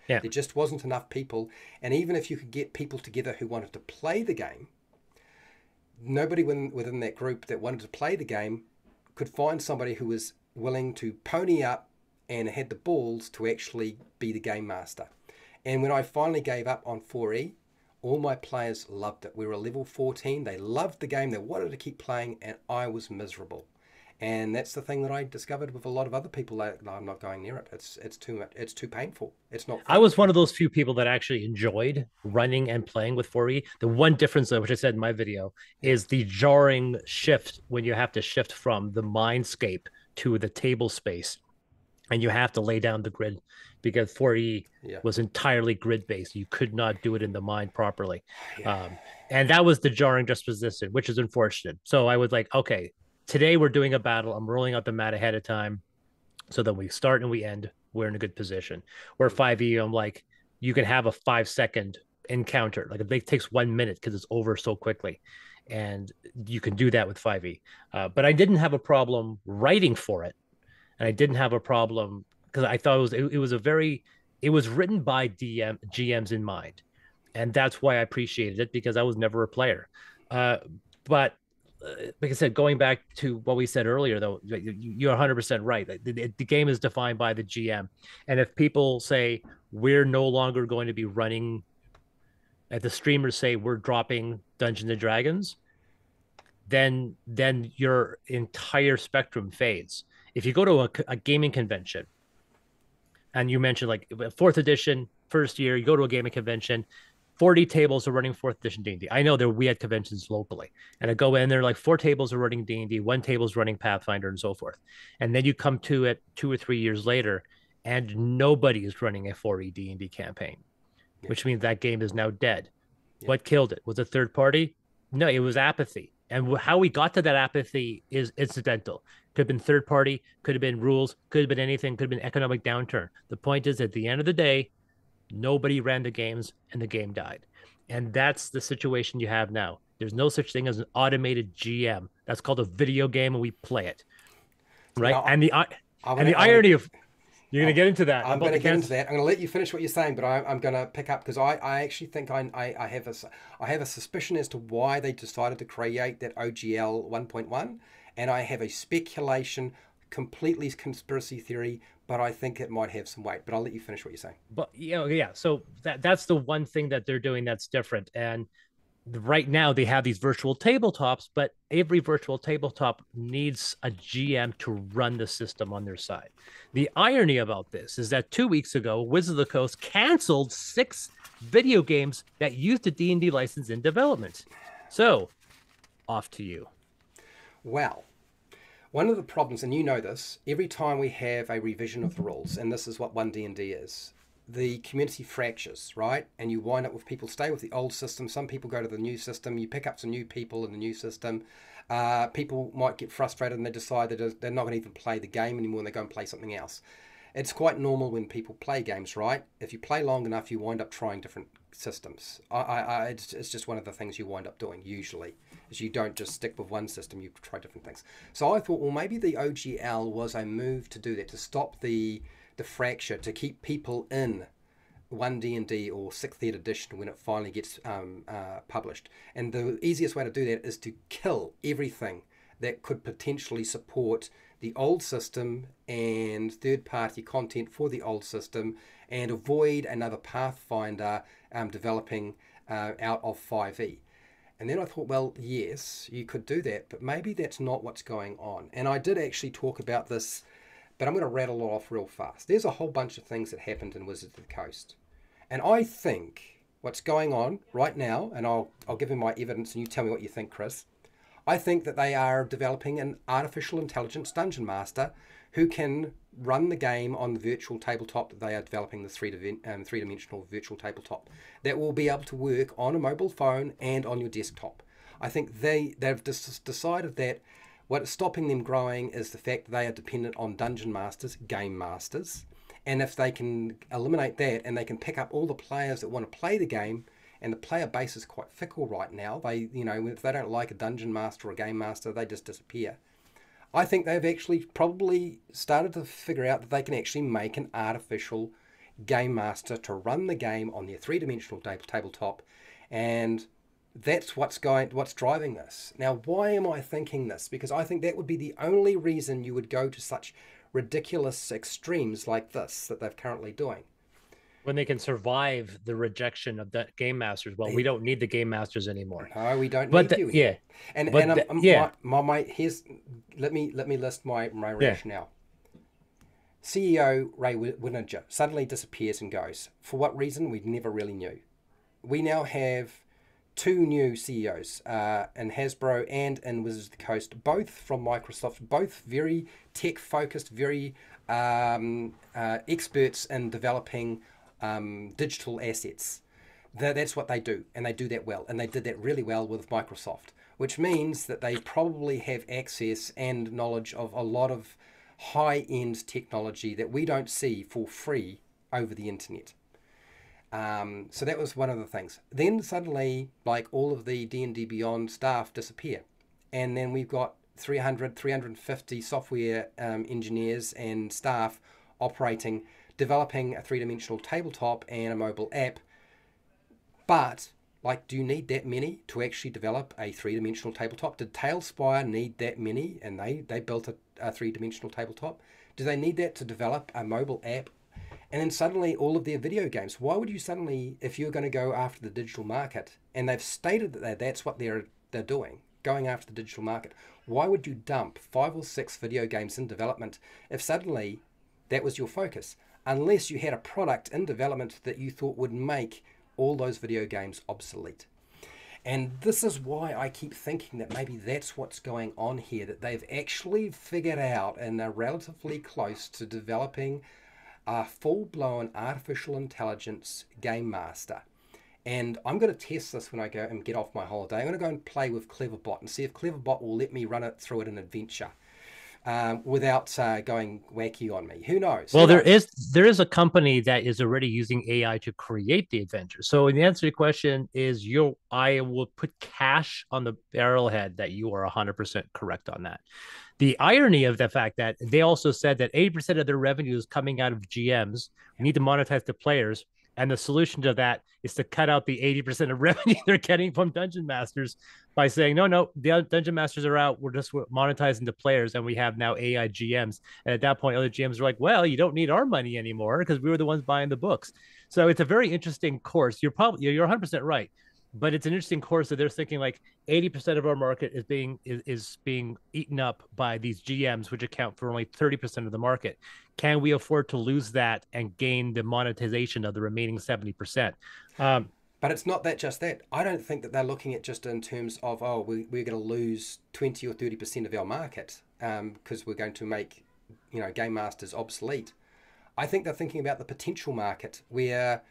Yeah. There just wasn't enough people, and even if you could get people together who wanted to play the game, nobody within that group that wanted to play the game could find somebody who was willing to pony up and had the balls to actually be the game master. And when I finally gave up on 4E, all my players loved it. We were a level 14. They loved the game. They wanted to keep playing, and I was miserable. And that's the thing that I discovered with a lot of other people. That I'm not going near it. It's too much. It's too painful. It's not I fun was for one me. of those few people that actually enjoyed running and playing with 4E. The one difference, which I said in my video, Yeah, is the jarring shift when you have to shift from the mindscape to the table space, and you have to lay down the grid because 4E yeah, was entirely grid based. You could not do it in the mind properly. yeah. Um, and that was the jarring juxtaposition, which is unfortunate. So I was like, okay, today we're doing a battle. I'm rolling out the mat ahead of time. So then we start and we end. We're in a good position. Where Mm, 5E, I'm like, you can have a 5 second encounter. Like it takes 1 minute because it's over so quickly. And you can do that with 5E. But I didn't have a problem writing for it, and I didn't have a problem because I thought it was a very it was written by GMs in mind, and that's why I appreciated it because I was never a player. But like I said, going back to what we said earlier, though, you're 100% right. The game is defined by the GM, and if people say we're no longer going to be running, if the streamers say we're dropping Dungeons and Dragons, then your entire spectrum fades. If you go to a gaming convention and you mentioned like fourth edition, first year, you go to a gaming convention, 40 tables are running fourth edition D&D. I know there we had conventions locally, and I go in there like 4 tables are running D&D, 1 table's running Pathfinder, and so forth. And then you come to it 2 or 3 years later, and nobody is running a 4E D&D campaign, Yeah. which means that game is now dead. Yeah. What killed it? Was it third party? No, it was apathy. And how we got to that apathy is incidental. Could have been third party, could have been rules, could have been anything, could have been economic downturn. The point is, at the end of the day, nobody ran the games and the game died. And that's the situation you have now. There's no such thing as an automated GM. That's called a video game and we play it. Right? Now, And the I irony of you're going to get into that. I'm going to get into that. I'm going to let you finish what you're saying, but I'm going to pick up because I actually think I have a suspicion as to why they decided to create that OGL 1.1, and I have a speculation, completely conspiracy theory, but I think it might have some weight. But I'll let you finish what you're saying. But yeah. So that's the one thing that they're doing that's different. And right now they have these virtual tabletops, but every virtual tabletop needs a GM to run the system on their side. The irony about this is that 2 weeks ago, Wizards of the Coast canceled 6 video games that used the D&D license in development. So, off to you. Well, one of the problems, and you know this, every time we have a revision of the rules, and this is what 1D&D is, the community fractures, right? And you wind up with people stay with the old system. Some people go to the new system. You pick up some new people in the new system. People might get frustrated and they decide that they're not going to even play the game anymore and they go and play something else. It's quite normal when people play games, right? If you play long enough, you wind up trying different systems. It's just one of the things you wind up doing usually, is you don't just stick with one system, you try different things. So I thought, well, maybe the OGL was a move to do that, to stop the fracture, to keep people in 1D&D or 6th Ed edition when it finally gets published. And the easiest way to do that is to kill everything that could potentially support the old system and third-party content for the old system, and avoid another Pathfinder developing out of 5e. And then I thought, well, yes, you could do that, but maybe that's not what's going on. And I did actually talk about this, but I'm going to rattle it off real fast. There's a whole bunch of things that happened in Wizards of the Coast. And I think what's going on right now, and I'll give you my evidence and you tell me what you think, Chris. I think that they are developing an artificial intelligence dungeon master who can run the game on the virtual tabletop that they are developing, the three-dimensional virtual tabletop, that will be able to work on a mobile phone and on your desktop. I think they've decided that what is stopping them growing is the fact that they are dependent on dungeon masters, game masters. And if they can eliminate that and they can pick up all the players that want to play the game, and the player base is quite fickle right now, if they don't like a dungeon master or a game master, they just disappear. I think they've actually probably started to figure out that they can actually make an artificial game master to run the game on their three-dimensional tabletop, and that's what's driving this. Now, why am I thinking this? Because I think that would be the only reason you would go to such ridiculous extremes like this that they're currently doing. When they can survive the rejection of the game masters. Well, we don't need the game masters anymore. No, we don't need you. Yeah. And here's let me list my rationale. CEO Ray Winninger suddenly disappears and goes. For what reason? We never really knew. We now have 2 new CEOs in Hasbro and in Wizards of the Coast, both from Microsoft, both very tech-focused, very experts in developing digital assets. That's what they do, and they do that well, and they did that really well with Microsoft, which means that they probably have access and knowledge of a lot of high-end technology that we don't see for free over the internet. So that was one of the things. Then suddenly, like, all of the D&D Beyond staff disappear, and then we've got 350 software engineers and staff operating, developing a three-dimensional tabletop and a mobile app. But, like, do you need that many to actually develop a three-dimensional tabletop? Did Tailspire need that many, and they built a three-dimensional tabletop? Do they need that to develop a mobile app? And then suddenly all of their video games. Why would you suddenly, if you're going to go after the digital market, and they've stated that that's what they're doing, going after the digital market, why would you dump 5 or 6 video games in development if suddenly that was your focus? Unless you had a product in development that you thought would make all those video games obsolete. And this is why I keep thinking that maybe that's what's going on here, that they've actually figured out and are relatively close to developing a full-blown artificial intelligence game master. And I'm going to test this when I go and get off my holiday. I'm going to go and play with Cleverbot and see if Cleverbot will let me run it through it an adventure without going wacky on me. Who knows? Well, Who knows? there is a company that is already using AI to create the adventure. So, the answer to your question is, I will put cash on the barrelhead that you are 100% correct on that. The irony of the fact that they also said that 80% of their revenue is coming out of GMs, we need to monetize the players. And the solution to that is to cut out the 80% of revenue they're getting from Dungeon Masters by saying, no, the Dungeon Masters are out. We're just monetizing the players, and we have now AI GMs. And at that point, other GMs are like, well, you don't need our money anymore because we were the ones buying the books. So it's a very interesting course. You're 100% right. But it's an interesting course that they're thinking like 80% of our market is being eaten up by these GMs, which account for only 30% of the market. Can we afford to lose that and gain the monetization of the remaining 70%? But it's not that just that. I don't think that they're looking at just in terms of, oh, we're going to lose 20 or 30% of our market because we're going to make, game masters obsolete. I think they're thinking about the potential market where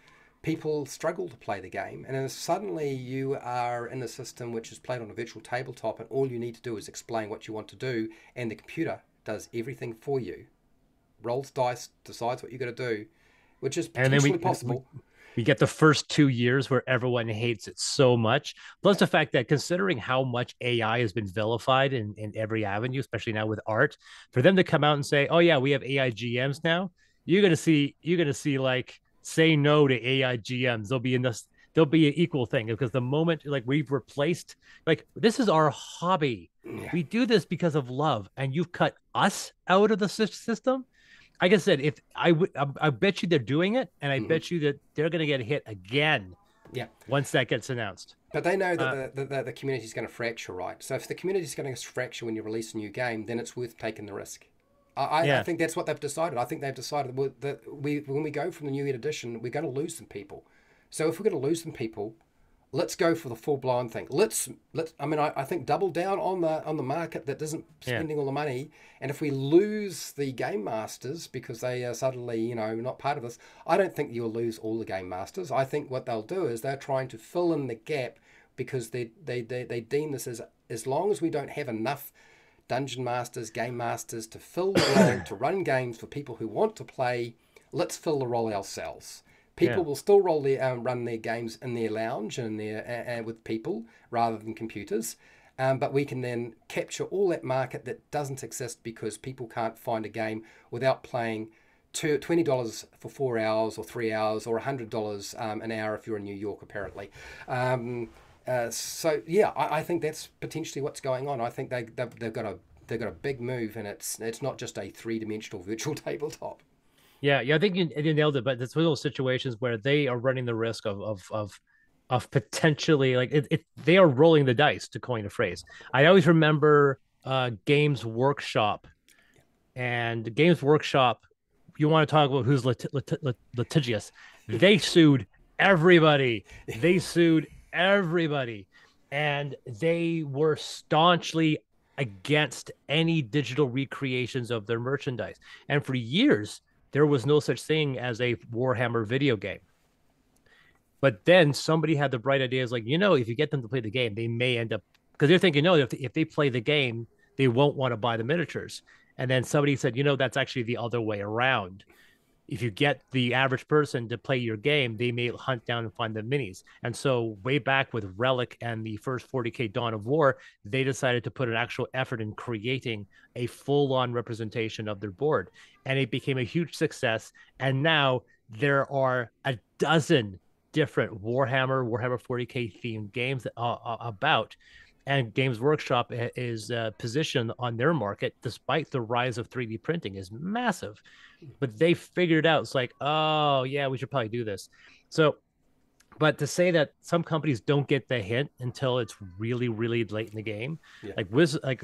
people struggle to play the game, and then suddenly you are in a system which is played on a virtual tabletop, and all you need to do is explain what you want to do, and the computer does everything for you. Rolls dice, decides what you're going to do, which is and then potentially possible. We get the first 2 years where everyone hates it so much. Plus the fact that considering how much AI has been vilified in every avenue, especially now with art, for them to come out and say, oh yeah, we have AI GMs now, you're gonna see like say no to AI GMs. There'll be an equal thing because the moment like we've replaced, like, this is our hobby. Yeah. We do this because of love, and you've cut us out of the system. Like I said, if I bet you they're doing it, and I bet you that they're going to get hit again. Yeah. Once that gets announced. But they know that the community is going to fracture, right? So if the community is going to fracture when you release a new game, then it's worth taking the risk. I think that's what they've decided. I think they've decided that when we go from the new edition, we're going to lose some people. So if we're going to lose some people, let's go for the full blind thing. Let's. I think double down on the market that isn't spending all the money. And if we lose the game masters because they are suddenly not part of this, I don't think you'll lose all the game masters. I think what they'll do is they're trying to fill in the gap because they deem this as long as we don't have enough dungeon masters, game masters to fill the role to run games for people who want to play. Let's fill the role ourselves. People will still run their games in their lounge and with people rather than computers. But we can then capture all that market that doesn't exist because people can't find a game without playing $20 for 4 hours or 3 hours or $100 an hour if you're in New York, apparently. I think that's potentially what's going on. I think they've got a big move, and it's not just a 3-dimensional virtual tabletop. Yeah, I think you nailed it. But it's one of those situations where they are running the risk of potentially like they are rolling the dice, to coin a phrase. I always remember Games Workshop, and Games Workshop. You want to talk about who's litigious? They sued everybody. They sued everybody, and they were staunchly against any digital recreations of their merchandise. And for years, there was no such thing as a Warhammer video game. But then somebody had the bright ideas, like, if you get them to play the game, they may end up, because they're thinking, no, if they play the game, they won't want to buy the miniatures. And then somebody said, that's actually the other way around. If you get the average person to play your game, they may hunt down and find the minis. And so way back with Relic and the first 40K Dawn of War, they decided to put an actual effort in creating a full-on representation of their board. And it became a huge success. And now there are a dozen different Warhammer 40K themed games about. And Games Workshop is positioned on their market, despite the rise of 3D printing, is massive. But they figured out, it's like, oh yeah, we should probably do this. So But to say that some companies don't get the hint until it's really, really late in the game, Yeah. like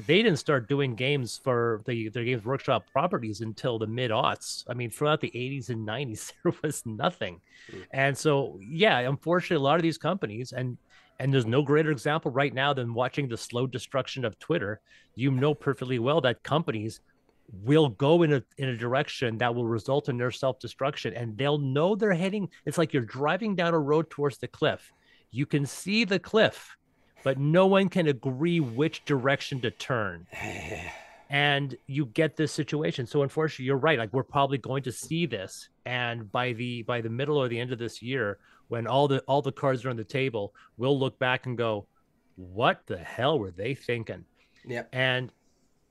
they didn't start doing games for their Games Workshop properties until the mid aughts. I mean, throughout the 80s and 90s, there was nothing. Mm. And so, yeah, unfortunately, a lot of these companies, and there's no greater example right now than watching the slow destruction of Twitter. You know perfectly well that companies will go in a direction that will result in their self-destruction, and they'll know they're heading. It's like you're driving down a road towards the cliff. You can see the cliff, but no one can agree which direction to turn, and you get this situation. So unfortunately, you're right, like we're probably going to see this, and by the middle or the end of this year, when all the cards are on the table, we'll look back and go, what the hell were they thinking? Yeah. And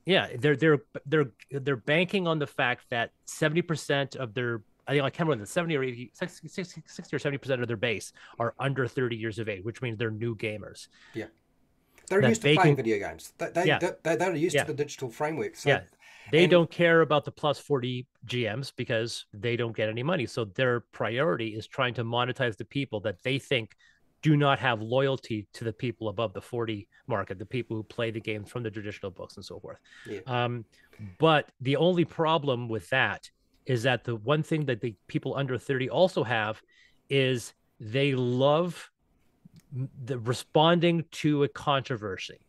yeah, they're banking on the fact that 70% of their, I think I can't remember, the 70 or 80, 60 or 70% of their base are under 30 years of age, which means they're new gamers. Yeah. They're That used to they playing can, video games. yeah, They're used to yeah, the digital framework. So, yeah. They and don't care about the plus 40 GMs because they don't get any money. So their priority is trying to monetize the people that they think do not have loyalty to the people above the 40 market, the people who play the games from the traditional books and so forth. yeah, Um, but the only problem with that is that the one thing that the people under 30 also have is they love the responding to a controversy.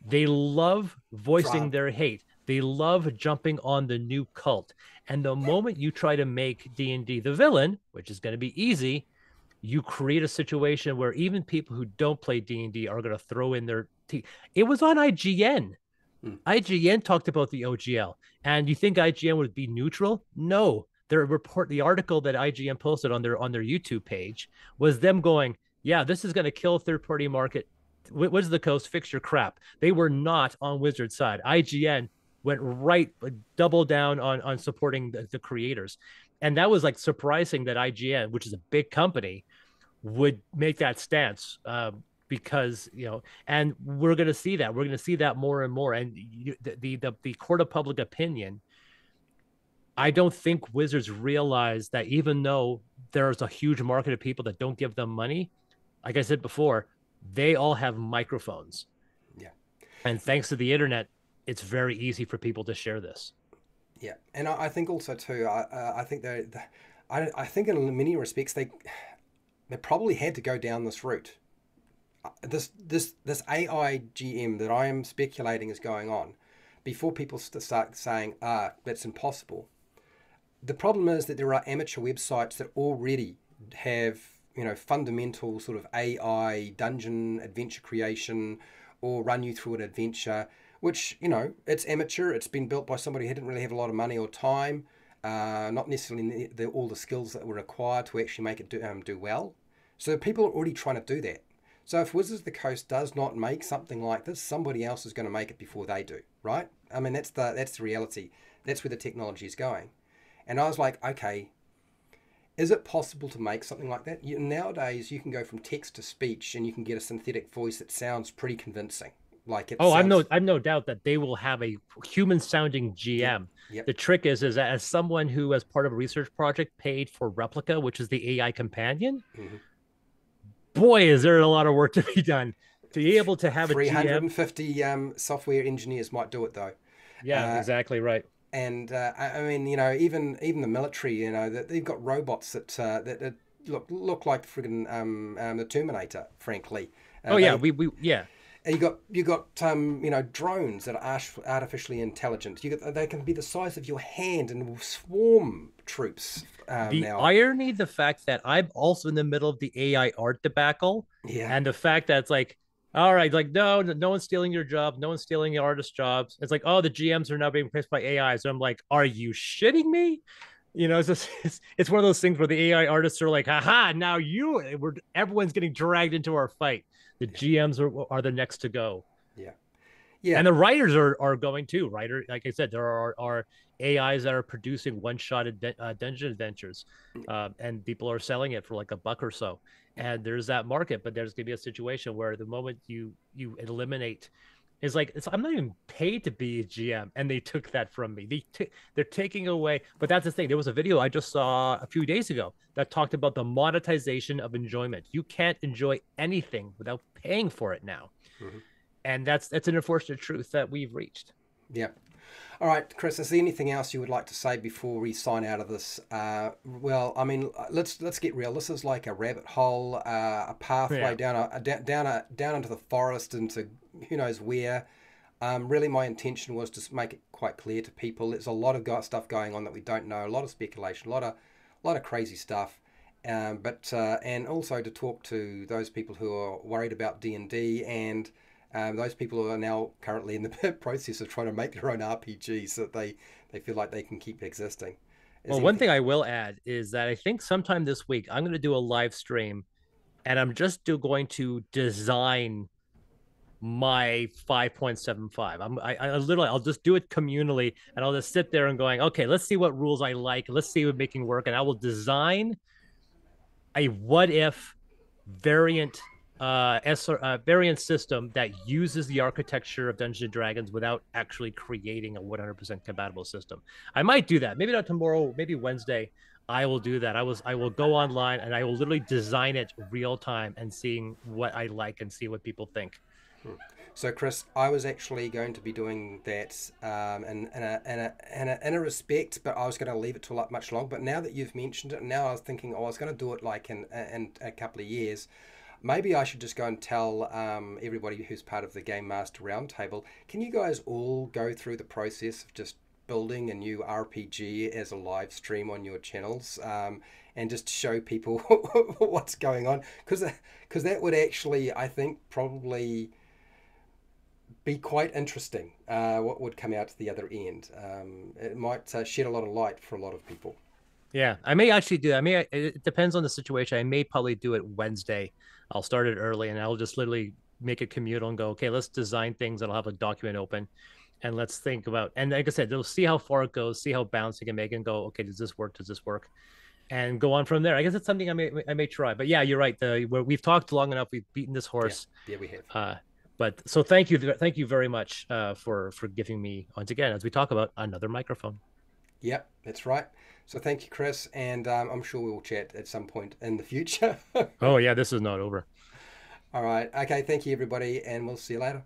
They love voicing drama. their hate. They love jumping on the new cult. And the moment you try to make D&D the villain, which is going to be easy, you create a situation where even people who don't play D&D are going to throw in their teeth. It was on IGN. Hmm. IGN talked about the OGL, and you think IGN would be neutral? No. The article that IGN posted on their YouTube page was them going, "Yeah, this is going to kill third party market. Wizards of the Coast, fix your crap." They were not on Wizard's side. IGN went right, double down on supporting the creators, and that was like surprising that IGN, which is a big company, would make that stance. Because and we're going to see that more and more, and the court of public opinion. I don't think Wizards realize that even though there's a huge market of people that don't give them money, like I said before, they all have microphones, Yeah, and thanks to the internet, it's very easy for people to share this. yeah, and I think also too. I think I think in many respects they probably had to go down this route. This AI GM that I am speculating is going on before people start saying, that's impossible. The problem is that there are amateur websites that already have, fundamental sort of AI dungeon adventure creation or run you through an adventure, which, it's amateur. It's been built by somebody who didn't really have a lot of money or time, not necessarily all the skills that were required to actually make it do well. So people are already trying to do that. So if Wizards of the Coast does not make something like this, somebody else is going to make it before they do, right? I mean, that's the reality. That's where the technology is going. And I was like, okay, is it possible to make something like that? Nowadays, you can go from text to speech, and you can get a synthetic voice that sounds pretty convincing. Like it Oh, sounds. I've no doubt that they will have a human sounding Yep. GM. Yep. The trick is as someone who, as part of a research project, paid for Replica, which is the AI companion, Mm-hmm. boy, is there a lot of work to be done to be able to have a GM. 350 software engineers might do it though. Yeah, Uh, exactly right. and I mean, even the military, that they've got robots that look like friggin' the Terminator. Frankly, Oh yeah, they we yeah. you got drones that are artificially intelligent. They can be the size of your hand and will swarm troops The now. irony, the fact that I'm also in the middle of the AI art debacle, Yeah, and the fact that it's like, all right, like no one's stealing your job, no one's stealing the artist jobs. It's like, oh, the GMs are now being replaced by AI. So I'm like, are you shitting me? It's just it's one of those things where the AI artists are like, haha, now everyone's getting dragged into our fight. The yeah, GMs are the next to go. yeah, yeah. And the writers are going too. Writer, like I said, there are AIs that are producing one shot dungeon adventures, and people are selling it for like $1 or so. And there's that market, but there's going to be a situation where the moment you eliminate is like I'm not even paid to be a GM, and they took that from me. They're taking away. But that's the thing. There was a video I just saw a few days ago that talked about the monetization of enjoyment. You can't enjoy anything without paying for it now, Hmm. and that's an unfortunate truth that we've reached. Yeah. All right, Chris. Is there anything else you would like to say before we sign out of this? Well, I mean, let's get real. This is like a rabbit hole, a pathway Yeah. down down into the forest, into who knows where. Really, my intention was to make it quite clear to people. There's a lot of stuff going on that we don't know. A lot of speculation. A lot of crazy stuff. But and also to talk to those people who are worried about D&D and those people who are now currently in the process of trying to make their own RPGs so that they feel like they can keep existing. Is Well, one anything? thing I will add is that I think sometime this week I'm going to do a live stream, and I'm just going to design my 5.75. I literally I'll just do it communally, and I'll just sit there and going, okay, let's see what rules I like. Let's see what making work. And I will design a what if variant variant system that uses the architecture of Dungeons and Dragons without actually creating a 100% compatible system. I might do that. Maybe not tomorrow, maybe Wednesday. I will do that. I will go online and I will literally design it real time and seeing what I like and see what people think. Hmm. So, Chris, I was actually going to be doing that in a respect, but I was going to leave it till like much longer. But now that you've mentioned it, now I was thinking, oh, I was going to do it like in a couple of years. Maybe I should just go and tell everybody who's part of the Game Master Roundtable. Can you guys all go through the process of just building a new RPG as a live stream on your channels, and just show people what's going on? Because that would actually, I think, probably be quite interesting. What would come out the other end? It might shed a lot of light for a lot of people. Yeah, I may actually do. I may. It depends on the situation. I may probably do it Wednesday. I'll start it early, and I'll just literally make it communal and go. Okay, let's design things that'll have a document open, and let's think about. And like I said, they'll see how far it goes, see how balanced it can make, and go. Okay, does this work? Does this work? And go on from there. I guess it's something I may try. But yeah, you're right. We've talked long enough. We've beaten this Yeah, horse. yeah, we have. Uh, but so thank you very much for giving me once again as we talk about another microphone. Yep, that's right. So thank you, Chris, and I'm sure we will chat at some point in the future. Oh yeah, this is not over. All right. Okay. Thank you, everybody, and we'll see you later.